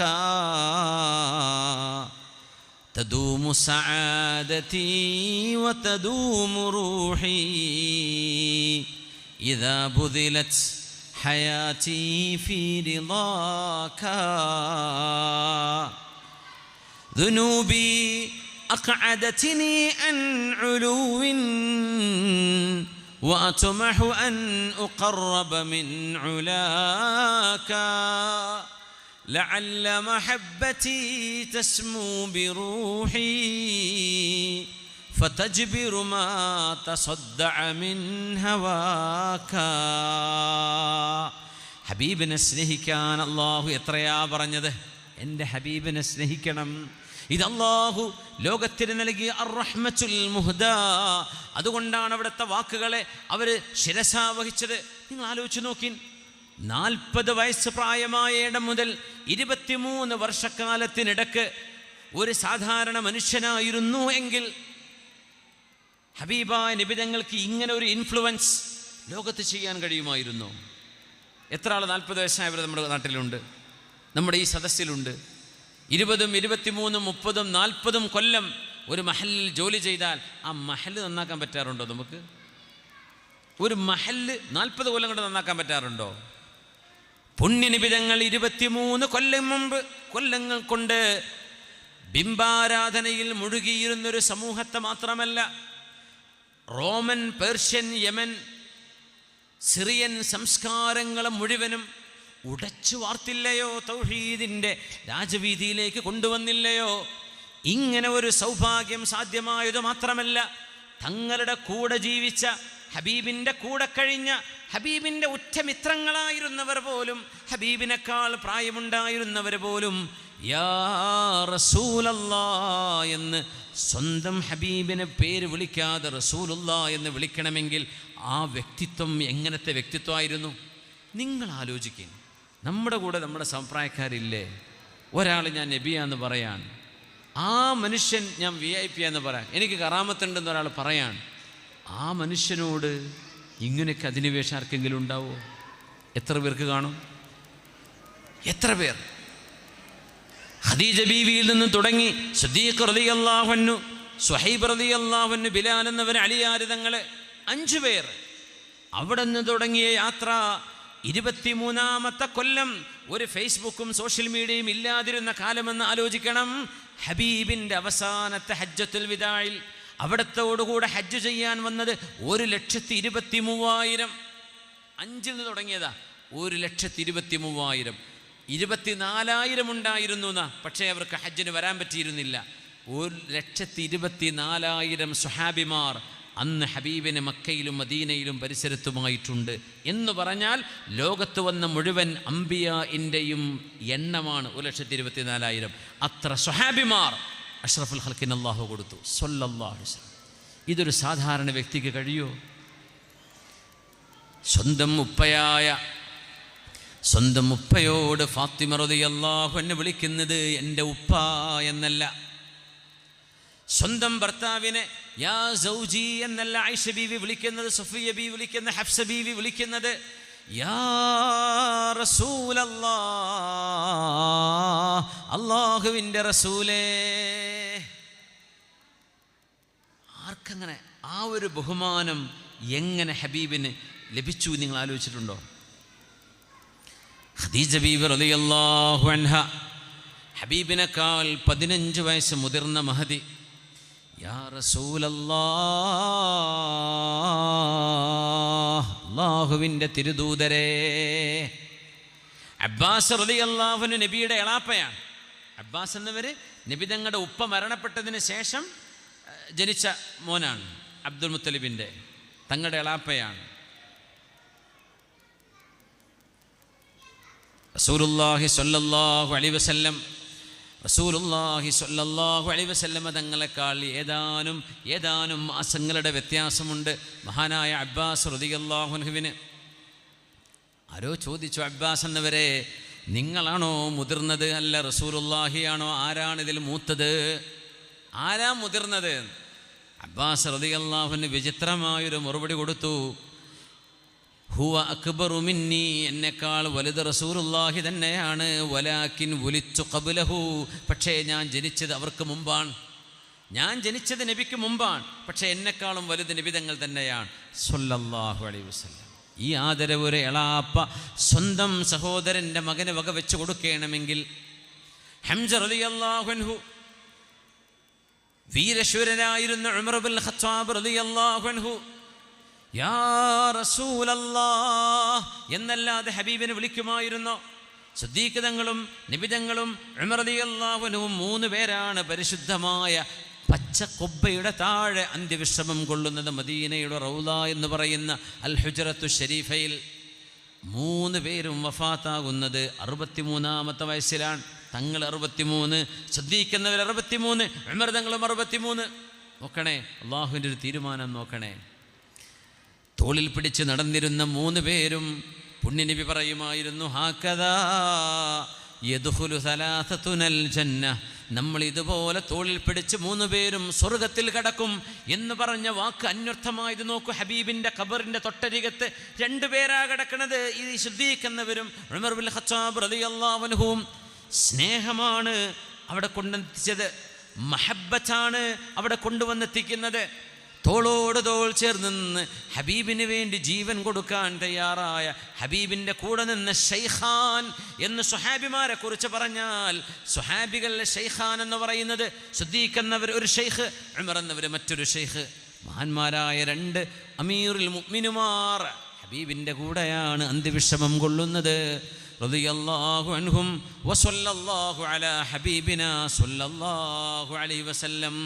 تدوم سعادتي وتدوم روحي إذا بذلت حياتي في رضاك ذنوبي أقعدتني عن علو وأطمح أن أقرب من علاك لعل محبتي تسمو بروحي فتجبر ما تصدع من هواك. ഹബീബിനെ സ്നേഹിക്കാൻ അള്ളാഹു എത്രയാ പറഞ്ഞത്? എൻ്റെ ഹബീബിനെ സ്നേഹിക്കണം. ഇത് അല്ലാഹു ലോകത്തിന് നൽകിയ അർ-റഹ്മത്തുൽ മുഹ്ദാ. അതുകൊണ്ടാണ് അവിടുത്തെ വാക്കുകളെ അവർ ശിരസാവഹിച്ചത്. നിങ്ങൾ ആലോചിച്ച് നോക്കിൻ, 40 വയസ്സ് പ്രായമായ ഇടം മുതൽ 23 വർഷക്കാലത്തിനിടക്ക് ഒരു സാധാരണ മനുഷ്യനായിരുന്നു എങ്കിൽ ഹബീബായ നബി തങ്ങൾക്ക് ഇങ്ങനെ ഒരു ഇൻഫ്ലുവൻസ് ലോകത്ത് ചെയ്യാൻ കഴിയുമായിരുന്നു? എത്ര ആൾ 40 വയസ്സായവർ നമ്മുടെ നാട്ടിലുണ്ട്, നമ്മുടെ ഈ സദസ്സിലുണ്ട്? 20, 23, 30, 40 കൊല്ലം ഒരു മഹലിൽ ജോലി ചെയ്താൽ ആ മഹല് നന്നാക്കാൻ പറ്റാറുണ്ടോ? നമുക്ക് ഒരു മഹല് 40 കൊല്ലം കൊണ്ട് നന്നാക്കാൻ പറ്റാറുണ്ടോ? പുണ്യനിബിതങ്ങൾ 23 കൊല്ലങ്ങൾ കൊണ്ട് ബിംബാരാധനയിൽ മുഴുകിയിരുന്നൊരു സമൂഹത്തെ മാത്രമല്ല, റോമൻ, പേർഷ്യൻ, യമൻ, സിറിയൻ സംസ്കാരങ്ങളെ മുഴുവനും ഉടച്ചു വാർത്തില്ലയോ? തൗഹീദിൻ്റെ രാജവീതിയിലേക്ക് കൊണ്ടുവന്നില്ലയോ? ഇങ്ങനെ ഒരു സൗഭാഗ്യം സാധ്യമായത് മാത്രമല്ല, തങ്ങളുടെ കൂടെ ജീവിച്ച, ഹബീബിൻ്റെ കൂടെ കഴിഞ്ഞ, ഹബീബിൻ്റെ ഉറ്റമിത്രങ്ങളായിരുന്നവർ പോലും, ഹബീബിനേക്കാൾ പ്രായമുണ്ടായിരുന്നവർ പോലും യാ റസൂലല്ലാഹ് എന്ന് സ്വന്തം ഹബീബിനെ പേര് വിളിക്കാതെ റസൂലുള്ളാഹ് എന്ന് വിളിക്കണമെങ്കിൽ ആ വ്യക്തിത്വം എങ്ങനത്തെ വ്യക്തിത്വമായിരുന്നു? നിങ്ങൾ ആലോചിക്കുക. നമ്മുടെ കൂടെ നമ്മുടെ സമപ്രായക്കാരില്ലേ? ഒരാൾ ഞാൻ നബിയാന്ന് പറയാൻ, ആ മനുഷ്യൻ ഞാൻ VIP എന്ന് പറയാൻ, എനിക്ക് കറാമത്തുണ്ടെന്ന് ഒരാൾ പറയാൻ, ആ മനുഷ്യനോട് ഇങ്ങനെയൊക്കെ അധിനിവേശം ആർക്കെങ്കിലും ഉണ്ടാവോ? എത്ര പേർക്ക് കാണും? എത്ര പേർ? ഖദീജ ബീവിയിൽ നിന്ന് തുടങ്ങി സിദ്ദീഖ് റളിയല്ലാഹു അൻഹു, സുഹൈബ് റളിയല്ലാഹു അൻഹു, ബിലാൽ എന്നവർ, അലിയാർ തങ്ങൾ, 5 പേർ. അവിടെ നിന്ന് തുടങ്ങിയ യാത്ര 23ാമത്തെ കൊല്ലം ഒരു ഫേസ്ബുക്കും സോഷ്യൽ മീഡിയയും ഇല്ലാതിരുന്ന കാലമെന്ന് ആലോചിക്കണം. ഹബീബിൻ്റെ അവസാനത്തെ ഹജ്ജത്തുൽ വിദായിൽ അവിടത്തോടുകൂടെ ഹജ്ജ് ചെയ്യാൻ വന്നത് 1,23,000. 5 തുടങ്ങിയതാ, 1,23,000. 24,000 ഉണ്ടായിരുന്നു എന്നാ, പക്ഷേ അവർക്ക് ഹജ്ജിന് വരാൻ പറ്റിയിരുന്നില്ല. 1,24,000 സ്വഹാബിമാർ അന്ന് ഹബീബിന് മക്കയിലും മദീനയിലും പരിസരത്തുമായിട്ടുണ്ട് എന്ന് പറഞ്ഞാൽ ലോകത്ത് വന്ന മുഴുവൻ അംബിയാഇൻ്റെയും എണ്ണമാണ് 1,24,000. അത്ര സ്വഹാബിമാർ അഷ്റഫുൽ ഖൽഖിന് അല്ലാഹു കൊടുത്തു സ്വല്ലല്ലാഹു അലൈഹി വസല്ലം. ഇതൊരു സാധാരണ വ്യക്തിക്ക് കഴിയുമോ? സ്വന്തം ഉപ്പയോട് ഫാത്തിമ റളിയല്ലാഹു അൻഹ വിളിക്കുന്നത് എൻ്റെ ഉപ്പ എന്നല്ല. സ്വന്തം ഭർത്താവിനെ യാ സൗജി എന്നല്ല ആയിഷ ബീവി വിളിക്കുന്നത്, സഫിയ ബീവി വിളിക്കുന്നത്, ഹഫ്സ ബീവി വിളിക്കുന്നത് യാ റസൂലല്ലാഹ്, അല്ലാഹുവിൻ്റെ റസൂലേ. ആർക്കങ്ങനെ ആ ഒരു ബഹുമാനം എങ്ങനെ ഹബീബിന് ലഭിച്ചു? നിങ്ങൾ ആലോചിച്ചിട്ടുണ്ടോ? ഖദീജ ബീവി റളിയല്ലാഹു അൻഹ, ഹബീബിനേക്കാൾ 15 വയസ്സ് മുതിർന്ന മഹദി, യാ റസൂലല്ലാഹ്, അല്ലാഹുവിൻ്റെ തിരുദൂതരേ. അബ്ബാസ് റളിയല്ലാഹു അൻഹു നബിയുടെ എളാപ്പയാണ്. അബ്ബാസ് എന്നവർ നബി തങ്ങളുടെ ഉപ്പ മരണപ്പെട്ടതിന് ശേഷം ജനിച്ച മോനാണ്. അബ്ദുൽ മുത്തലിബിൻ്റെ തങ്ങളുടെ എളാപ്പയാണ്. റസൂലുള്ളാഹി സ്വല്ലല്ലാഹു അലൈഹി വസല്ലം തങ്ങളെക്കാൾ ഏതാനും മാസങ്ങളുടെ വ്യത്യാസമുണ്ട് മഹാനായ അബ്ബാസ് റളിയല്ലാഹു അൻഹുവിന്. ആരോ ചോദിച്ചു, അബ്ബാസ് എന്നവരെ നിങ്ങളാണോ മുതിർന്നത്, അല്ല റസൂലുള്ളാഹിയാണോ, ആരാണിതിൽ മൂത്തത്, ആരാ മുതിർന്നത്? അബ്ബാസ് റളിയല്ലാഹു അൻഹു വിചിത്രമായൊരു മറുപടി കൊടുത്തു. ഹുവ അക്ബറു മിന്നി, എന്നെക്കാൾ വലുത് റസൂലുള്ളാഹി തന്നെയാണ്. വലാകിൻ വുലിത്തു ഖബ്ലഹു, പക്ഷേ ഞാൻ ജനിച്ചത് അവർക്ക് മുമ്പാണ്. ഞാൻ ജനിച്ചത് നബിക്ക് മുമ്പാണ്, പക്ഷേ എന്നെക്കാളും വലുത് നബി തങ്ങൾ തന്നെയാണ് സ്വല്ലല്ലാഹു അലൈഹി വസല്ലം. ഈ ആദരവ് ഒരു എളാപ്പ സ്വന്തം സഹോദരൻ്റെ മകന് വക വെച്ച് കൊടുക്കണമെങ്കിൽ, ഹംസ റളിയല്ലാഹു അൻഹു, വീരശൂരനായിരുന്ന ഉമർ ഇബ്നുൽ ഖത്താബ് റളിയല്ലാഹു അൻഹു യാ റസൂലല്ലാഹ് എന്നല്ലാതെ ഹബീബിനെ വിളിക്കുമായിരുന്നോ? സിദ്ദീഖ് തങ്ങളും നബിതങ്ങളും ഉമർ റളിയല്ലാഹു അൻഹുവും 3 പേരാണ് പരിശുദ്ധമായ പച്ച കൊബ്ബയുടെ താഴെ അന്ത്യവിശ്രമം കൊള്ളുന്നത് മദീനയുടെ റൗള എന്ന് പറയുന്ന അൽ ഹുജ്റത്തു ഷരീഫയിൽ. 3 പേരും വഫാത്താകുന്നത് 63ാമത്തെ വയസ്സിലാണ്. തങ്ങൾ 63, സിദ്ദീഖ് എന്നവർ 63, ഉമർ തങ്ങളും 63. നോക്കണേ, അള്ളാഹുവിൻ്റെ ഒരു തീരുമാനം നോക്കണേ. തോളിൽ പിടിച്ച് നടന്നിരുന്ന 3 പേരും പുണ്യനബി പറയുമായിരുന്നു, ഹാക്കദാ യദ്ഖുലു സലാസതുനൽ ജന്ന, നമ്മൾ ഇതുപോലെ തോളിൽ പിടിച്ച് 3 പേരും സ്വർഗത്തിൽ കടക്കും എന്ന് പറഞ്ഞ വാക്ക് അന്വർത്ഥമായത് നോക്കൂ. ഹബീബിൻ്റെ ഖബറിൻ്റെ തൊട്ടരികത്ത് 2 പേരാ കിടക്കണത്. ഈ സിദ്ദീഖ് എന്നവരും ഉമർ ബിൻ ഖത്താബ് റളിയല്ലാഹു അൻഹുവും. സ്നേഹമാണ് അവിടെ കൊണ്ടെത്തിച്ചത്, മഹബ്ബത്താണ് അവിടെ കൊണ്ടുവന്നെത്തിക്കുന്നത്. തോളോട് തോൾ ചേർന്ന് നിന്ന് ഹബീബിന് വേണ്ടി ജീവൻ കൊടുക്കാൻ തയ്യാറായ, ഹബീബിൻ്റെ കൂടെ നിന്ന് ഷെയ്ഖാൻ എന്ന് സ്വഹാബിമാരെ കുറിച്ച് പറഞ്ഞാൽ, സ്വഹാബികളിലെ ഷെയ്ഖാൻ എന്ന് പറയുന്നത് സിദ്ദീഖ് എന്നവർ ഒരു ഷെയ്ഖ്, ഉമർ എന്നവർ മറ്റൊരു ഷെയ്ഖ്. മഹാന്മാരായ 2 അമീറുൽ മുഅ്മിനുമാർ ഹബീബിൻ്റെ കൂടെയാണ് അന്ത്യവിശ്രമം കൊള്ളുന്നത്. റളിയല്ലാഹു അൻഹും വസല്ലല്ലാഹു അലാ ഹബീബിനാ സല്ലല്ലാഹു അലൈഹി വസല്ലം.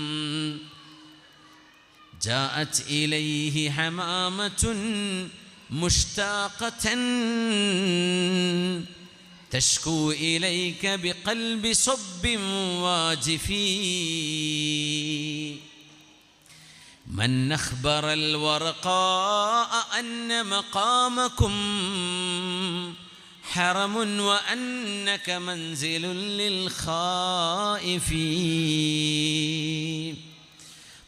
جاءت إليه حمامة مشتاقة تشكو إليك بقلب صب واجف من أخبر الورقاء أن مقامكم حرم وأنك منزل للخائفين.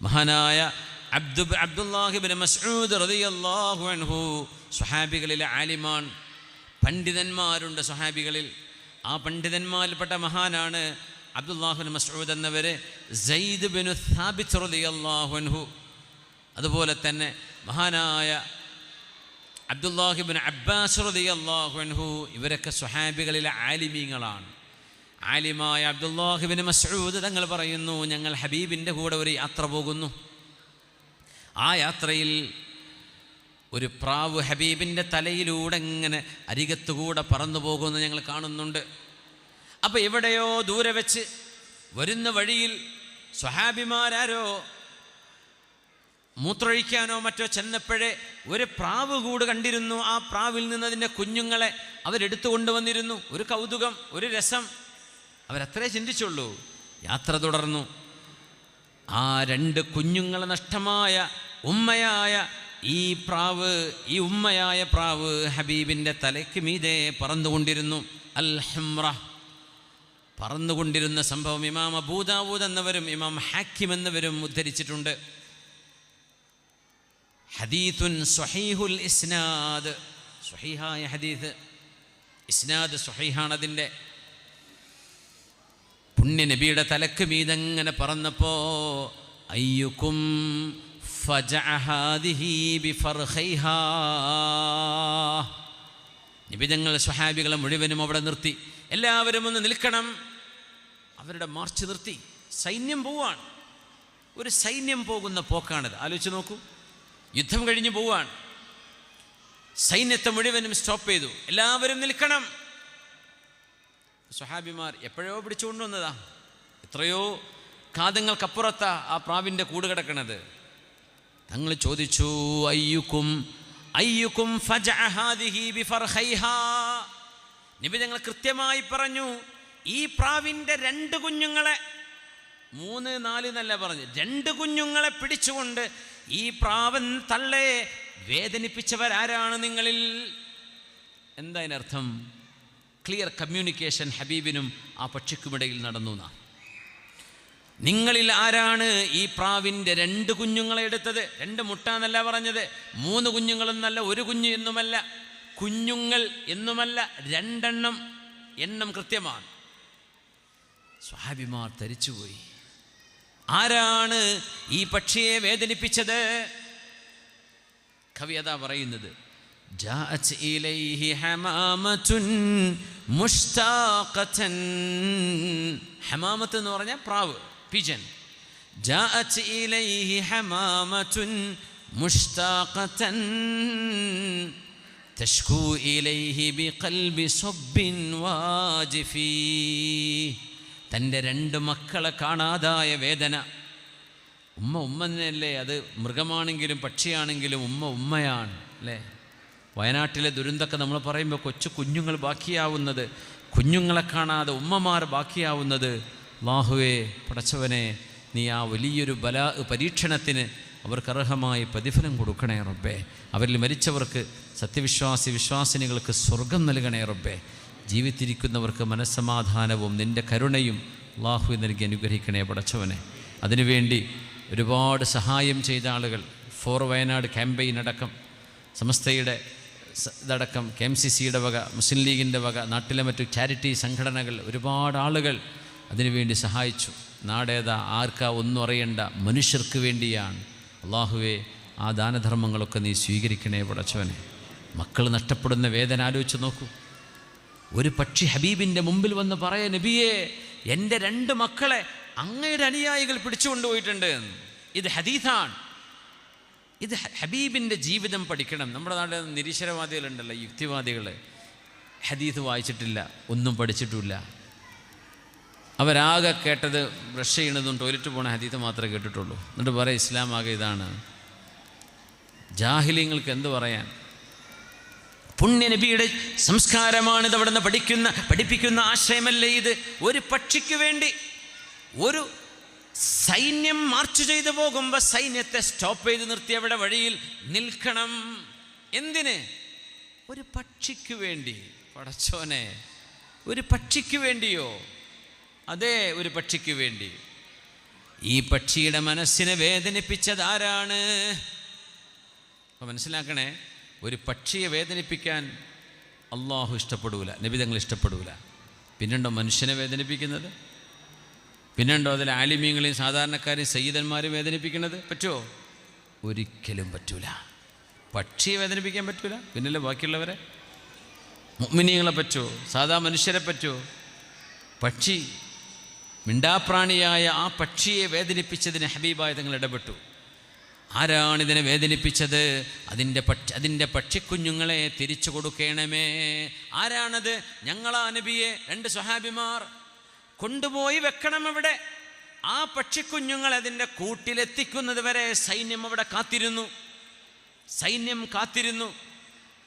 മഹാനായ അബ്ദുല്ലാഹി ഇബ്നു മസ്ഊദ് റളിയല്ലാഹു അൻഹു സ്വഹാബികളിലെ ആലിമാൻ. പണ്ഡിതന്മാരുണ്ട് സ്വഹാബികളിൽ. ആ പണ്ഡിതന്മാരിൽപ്പെട്ട മഹാനാണ് അബ്ദുല്ലാഹി ഇബ്നു മസ്ഊദ് എന്നവർ, സയ്യിദ് ബിൻ സാബിത്ത് റളിയല്ലാഹു അൻഹു, അതുപോലെ തന്നെ മഹാനായ അബ്ദുല്ലാഹി ഇബ്നു അബ്ബാസ് റളിയല്ലാഹു അൻഹു. ഇവരൊക്കെ സ്വഹാബികളിലെ ആലിമീങ്ങളാണ്. ആലിമായ അബ്ദുല്ലാഹി ഇബ്നു മസ്ഊദ് തങ്ങൾ പറയുന്നു, ഞങ്ങൾ ഹബീബിൻ്റെ കൂടെ ഒരു യാത്ര പോകുന്നു. ആ യാത്രയിൽ ഒരു പ്രാവ് ഹബീബിൻ്റെ തലയിലൂടെ ഇങ്ങനെ അരികത്തുകൂടെ പറന്നു പോകുന്നു ഞങ്ങൾ കാണുന്നുണ്ട്. അപ്പോൾ എവിടെയോ ദൂരെ വെച്ച് വരുന്ന വഴിയിൽ സ്വഹാബിമാരാരോ മൂത്രൊഴിക്കാനോ മറ്റോ ചെന്നപ്പോഴേ ഒരു പ്രാവ് കൂട് കണ്ടിരുന്നു. ആ പ്രാവിൽ നിന്ന് അതിൻ്റെ കുഞ്ഞുങ്ങളെ അവരെടുത്തു കൊണ്ടുവന്നിരുന്നു. ഒരു കൗതുകം, ഒരു രസം, അവരത്രേ ചിന്തിച്ചുള്ളൂ. യാത്ര തുടർന്നു. ആ 2 കുഞ്ഞുങ്ങളെ നഷ്ടമായ ഉമ്മയായ ഈ ഉമ്മയായ പ്രാവ് ഹബീബിൻ്റെ തലയ്ക്ക് മീതെ പറന്നുകൊണ്ടിരുന്നു. അൽ ഹംറ, പറന്നുകൊണ്ടിരുന്ന സംഭവം ഇമാം അബൂ ദാവൂദ് എന്നവരും ഇമാം ഹാക്കിം എന്നവരും ഉദ്ധരിച്ചിട്ടുണ്ട്. ഹദീസുൻ സ്വഹീഹുൽ ഇസ്നാദ്, സ്വഹീഹായ ഹദീസ്, ഇസ്നാദ് സ്വഹീഹാണതിൻ്റെ. പുണ്യ നബിയുടെ തലക്ക് മീതങ്ങനെ പറന്നപ്പോൾ അയ്യുക്കും ഫജഅ ഹാദിഹി ബിഫർഖൈഹാ, നിബിതങ്ങൾ സ്വഹാബികളെ മുഴുവനും അവിടെ നിർത്തി. എല്ലാവരും ഒന്ന് നിൽക്കണം. അവരുടെ മാർച്ച് നിർത്തി. സൈന്യം പോവാണ്. ഒരു സൈന്യം പോകുന്ന പോക്കാണിത്. ആലോചിച്ച് നോക്കൂ. യുദ്ധം കഴിഞ്ഞ് പോവാണ്. സൈന്യത്തെ മുഴുവനും സ്റ്റോപ്പ് ചെയ്തു. എല്ലാവരും നിൽക്കണം. സ്വഹാബിമാർ എപ്പോഴോ പിടിച്ചുകൊണ്ടുവന്നതാ. എത്രയോ കാതങ്ങൾക്കപ്പുറത്താ ആ പ്രാവിൻ്റെ കൂട് കിടക്കണത്. തങ്ങൾ ചോദിച്ചു, അയ്യുക്കും ഫജഅ ഹാദിഹി ബിഫർഖൈഹാ. നബി തങ്ങൾ കൃത്യമായി പറഞ്ഞു, ഈ പ്രാവിൻ്റെ 2 കുഞ്ഞുങ്ങളെ, 3, 4 എന്നല്ല പറഞ്ഞു, 2 കുഞ്ഞുങ്ങളെ പിടിച്ചുകൊണ്ട് ഈ പ്രാവൻ തള്ളയെ വേദനിപ്പിച്ചവരാരാണ് നിങ്ങളിൽ? എന്താ അതിനർത്ഥം? ക്ലിയർ കമ്മ്യൂണിക്കേഷൻ ഹബീബിനും ആ പക്ഷിക്കുമിടയിൽ നടന്നു. നിങ്ങളിൽ ആരാണ് ഈ പ്രാവിൻ്റെ 2 കുഞ്ഞുങ്ങളെ എടുത്തത്? 2 മുട്ട എന്നല്ല പറഞ്ഞത്, 3 കുഞ്ഞുങ്ങളെന്നല്ല, 1 കുഞ്ഞ് എന്നുമല്ല, കുഞ്ഞുങ്ങൾ എന്നുമല്ല, 2 എണ്ണം. എണ്ണം കൃത്യമാണ്. സ്വഹാബിമാർ ധരിച്ചുപോയി. ആരാണ് ഈ പക്ഷിയെ വേദനിപ്പിച്ചത്? കവി അതാ പറയുന്നത്, ജാഅത് ഇലൈഹി ഹമാമത്തുൻ മുഷ്താഖതൻ. ഹമാമത്ത് എന്ന് പറഞ്ഞാൽ പ്രാവ്, പിജൻ. ജാഅത് ഇലൈഹി ഹമാമത്തുൻ മുഷ്താഖതൻ തഷ്കൂ ഇലൈഹി ബിഖൽബി സബ്ബിൻ വാജിഫി. തൻ്റെ 2 മക്കളെ കാണാതായ വേദന. ഉമ്മ തന്നെയല്ലേ? അത് മൃഗമാണെങ്കിലും പക്ഷിയാണെങ്കിലും ഉമ്മയാണ് അല്ലേ? വയനാട്ടിലെ ദുരന്തമൊക്കെ നമ്മൾ പറയുമ്പോൾ കൊച്ചു കുഞ്ഞുങ്ങൾ ബാക്കിയാവുന്നത്, കുഞ്ഞുങ്ങളെ കാണാതെ ഉമ്മമാർ ബാക്കിയാവുന്നത്. അല്ലാഹുവേ പടച്ചവനെ, നീ ആ വലിയൊരു പരീക്ഷണത്തിന് അവർക്ക് അർഹമായ പ്രതിഫലം കൊടുക്കണേ റബ്ബേ. അവരിൽ മരിച്ചവർക്ക്, വിശ്വാസിനികൾക്ക് സ്വർഗം നൽകണേ റബ്ബേ. ജീവിച്ചിരിക്കുന്നവർക്ക് മനസ്സമാധാനവും നിൻ്റെ കരുണയും അല്ലാഹു നൽകി അനുഗ്രഹിക്കണേ പടച്ചവനെ. അതിനുവേണ്ടി ഒരുപാട് സഹായം ചെയ്ത ആളുകൾ, ഫോർ വയനാട് ക്യാമ്പയിൻ അടക്കം, സമസ്തയുടെ ഇതടക്കം, KMCCയുടെ വക, മുസ്ലിം ലീഗിൻ്റെ വക, നാട്ടിലെ മറ്റു ചാരിറ്റി സംഘടനകൾ, ഒരുപാട് ആളുകൾ അതിനുവേണ്ടി സഹായിച്ചു. നാടേതാ, ആർക്കാ, ഒന്നും അറിയണ്ട, മനുഷ്യർക്ക് വേണ്ടിയാണ്. അല്ലാഹുവേ, ആ ദാനധർമ്മങ്ങളൊക്കെ നീ സ്വീകരിക്കണേ പടച്ചവനെ. മക്കൾ നഷ്ടപ്പെടുന്ന വേദന ആലോചിച്ച് നോക്കൂ. ഒരു പക്ഷി ഹബീബിൻ്റെ മുമ്പിൽ വന്ന് പറയാ, നബിയേ, എൻ്റെ 2 മക്കളെ അങ്ങയുടെ അനുയായികൾ പിടിച്ചുകൊണ്ടുപോയിട്ടുണ്ട്. ഇത് ഹദീഥാണ്. ഇത് ഹബീബിൻ്റെ ജീവിതം പഠിക്കണം. നമ്മുടെ നാട്ടിൽ നിരീശ്വരവാദികളുണ്ടല്ലോ, യുക്തിവാദികൾ, ഹദീത്ത് വായിച്ചിട്ടില്ല, ഒന്നും പഠിച്ചിട്ടില്ല. അവരാകെ കേട്ടത് ബ്രഷ് ചെയ്യണതും ടോയ്ലറ്റ് പോണ ഹദീത്ത് മാത്രമേ കേട്ടിട്ടുള്ളൂ. എന്നിട്ട് പറയാം ഇസ്ലാം ആകെ ഇതാണ്. ജാഹിലിങ്ങൾക്ക് എന്ത് പറയാൻ? പുണ്യനബിയുടെ സംസ്കാരമാണിത്. അവിടെ നിന്ന് പഠിപ്പിക്കുന്ന ആശയമല്ലേ ഇത്? ഒരു പക്ഷിക്ക് വേണ്ടി ഒരു സൈന്യം മാർച്ച് ചെയ്തു പോകുമ്പോൾ സൈന്യത്തെ സ്റ്റോപ്പ് ചെയ്ത് നിർത്തി അവിടെ വഴിയിൽ നിൽക്കണം. എന്തിന്? ഒരു പക്ഷിക്ക് വേണ്ടി. പടച്ചോനെ, ഒരു പക്ഷിക്ക് വേണ്ടിയോ? അതെ, ഒരു പക്ഷിക്ക് വേണ്ടി. ഈ പക്ഷിയുടെ മനസ്സിനെ വേദനിപ്പിച്ചതാരാണ്? അപ്പോൾ മനസ്സിലാക്കണേ, ഒരു പക്ഷിയെ വേദനിപ്പിക്കാൻ അള്ളാഹു ഇഷ്ടപ്പെടൂല, നബി തങ്ങൾ ഇഷ്ടപ്പെടൂല. പിന്നെയുണ്ടോ മനുഷ്യനെ വേദനിപ്പിക്കുന്നത്? പിന്നെയുണ്ടോ അതിൽ ആലിമീങ്ങളെയും സാധാരണക്കാരെയും സയ്യിദന്മാരെയും വേദനിപ്പിക്കുന്നത്? പറ്റുമോ? ഒരിക്കലും പറ്റൂല. പക്ഷിയെ വേദനിപ്പിക്കാൻ പറ്റൂല, പിന്നല്ലേ ബാക്കിയുള്ളവരെ? മുഅ്മിനീങ്ങളെ പറ്റുമോ? സാധാ മനുഷ്യരെ പറ്റുമോ? പക്ഷി, മിണ്ടാപ്രാണിയായ ആ പക്ഷിയെ വേദനിപ്പിച്ചതിന് ഹബീബായ തങ്ങൾ ഇടപെട്ടു. ആരാണിതിനെ വേദനിപ്പിച്ചത്? അതിൻ്റെ പക്ഷിക്കുഞ്ഞുങ്ങളെ തിരിച്ചു കൊടുക്കണമേ. ആരാണത്? ഞങ്ങളാ നബിയെ. 2 സ്വഹാബിമാർ കൊണ്ടുപോയി വെക്കണം അവിടെ. ആ പക്ഷിക്കുഞ്ഞുങ്ങൾ അതിൻ്റെ കൂട്ടിലെത്തിക്കുന്നത് വരെ സൈന്യം അവിടെ കാത്തിരുന്നു.